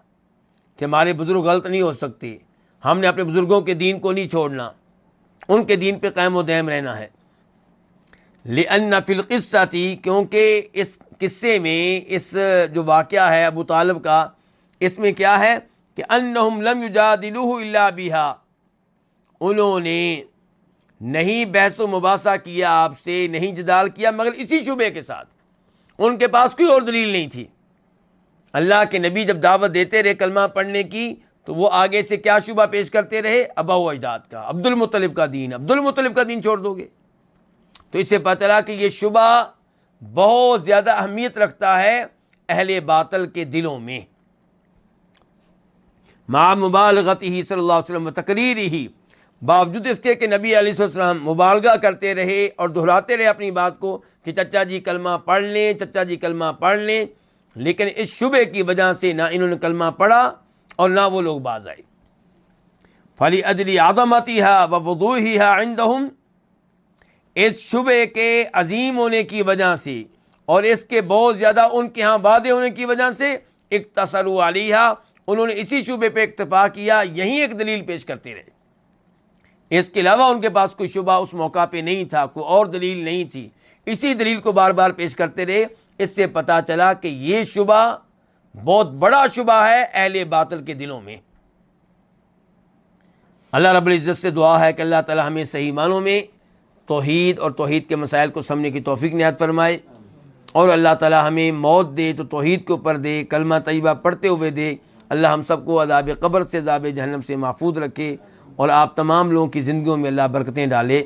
کہ ہمارے بزرگ غلط نہیں ہو سکتے، ہم نے اپنے بزرگوں کے دین کو نہیں چھوڑنا، ان کے دین پہ قائم و دائم رہنا ہے. لِأَنَّ فِي الْقِصَّةِ، کیونکہ اس قصے میں، اس جو واقعہ ہے ابو طالب کا، اس میں کیا ہے کہ أَنَّهُمْ لَمْ يُجَادِلُوهُ إِلَّا بِهَا، انہوں نے نہیں بحث و مباحثہ کیا آپ سے، نہیں جدال کیا مگر اسی شبے کے ساتھ. ان کے پاس کوئی اور دلیل نہیں تھی. اللہ کے نبی جب دعوت دیتے رہے کلمہ پڑھنے کی تو وہ آگے سے کیا شبہ پیش کرتے رہے؟ ابا و اجداد کا، عبد المطلب کا دین، عبد المطلب کا دین چھوڑ دو گے. تو اس سے پتہ چلا کہ یہ شبہ بہت زیادہ اہمیت رکھتا ہے اہل باطل کے دلوں میں. مع مبالغتہ صلی اللہ علیہ وسلم و تقریرہ، باوجود اس کے کہ نبی علیہ السلام مبالغہ کرتے رہے اور دہراتے رہے اپنی بات کو کہ چچا جی کلمہ پڑھ لیں، چچا جی کلمہ پڑھ لیں، لیکن اس شبے کی وجہ سے نہ انہوں نے کلمہ پڑھا اور نہ وہ لوگ باز آئے. فَلِأَجْلِ عَظَمَتِهَا وَوُضُوحِهَا عِنْدَهُمْ، اس شبے کے عظیم ہونے کی وجہ سے اور اس کے بہت زیادہ ان کے ہاں واضح ہونے کی وجہ سے اقتصروا علیہا، انہوں نے اسی شبے پہ اکتفا کیا، یہی ایک دلیل پیش کرتے رہے. اس کے علاوہ ان کے پاس کوئی شبہ اس موقع پہ نہیں تھا، کوئی اور دلیل نہیں تھی، اسی دلیل کو بار بار پیش کرتے رہے. اس سے پتہ چلا کہ یہ شبہ بہت بڑا شبہ ہے اہل باطل کے دلوں میں. اللہ رب العزت سے دعا ہے کہ اللہ تعالی ہمیں صحیح معنوں میں توحید اور توحید کے مسائل کو سمجھنے کی توفیق عنایت فرمائے، اور اللہ تعالی ہمیں موت دے تو توحید کے اوپر دے، کلمہ طیبہ پڑھتے ہوئے دے. اللہ ہم سب کو عذاب قبر سے، عذاب جہنم سے محفوظ رکھے، اور آپ تمام لوگوں کی زندگیوں میں اللہ برکتیں ڈالے.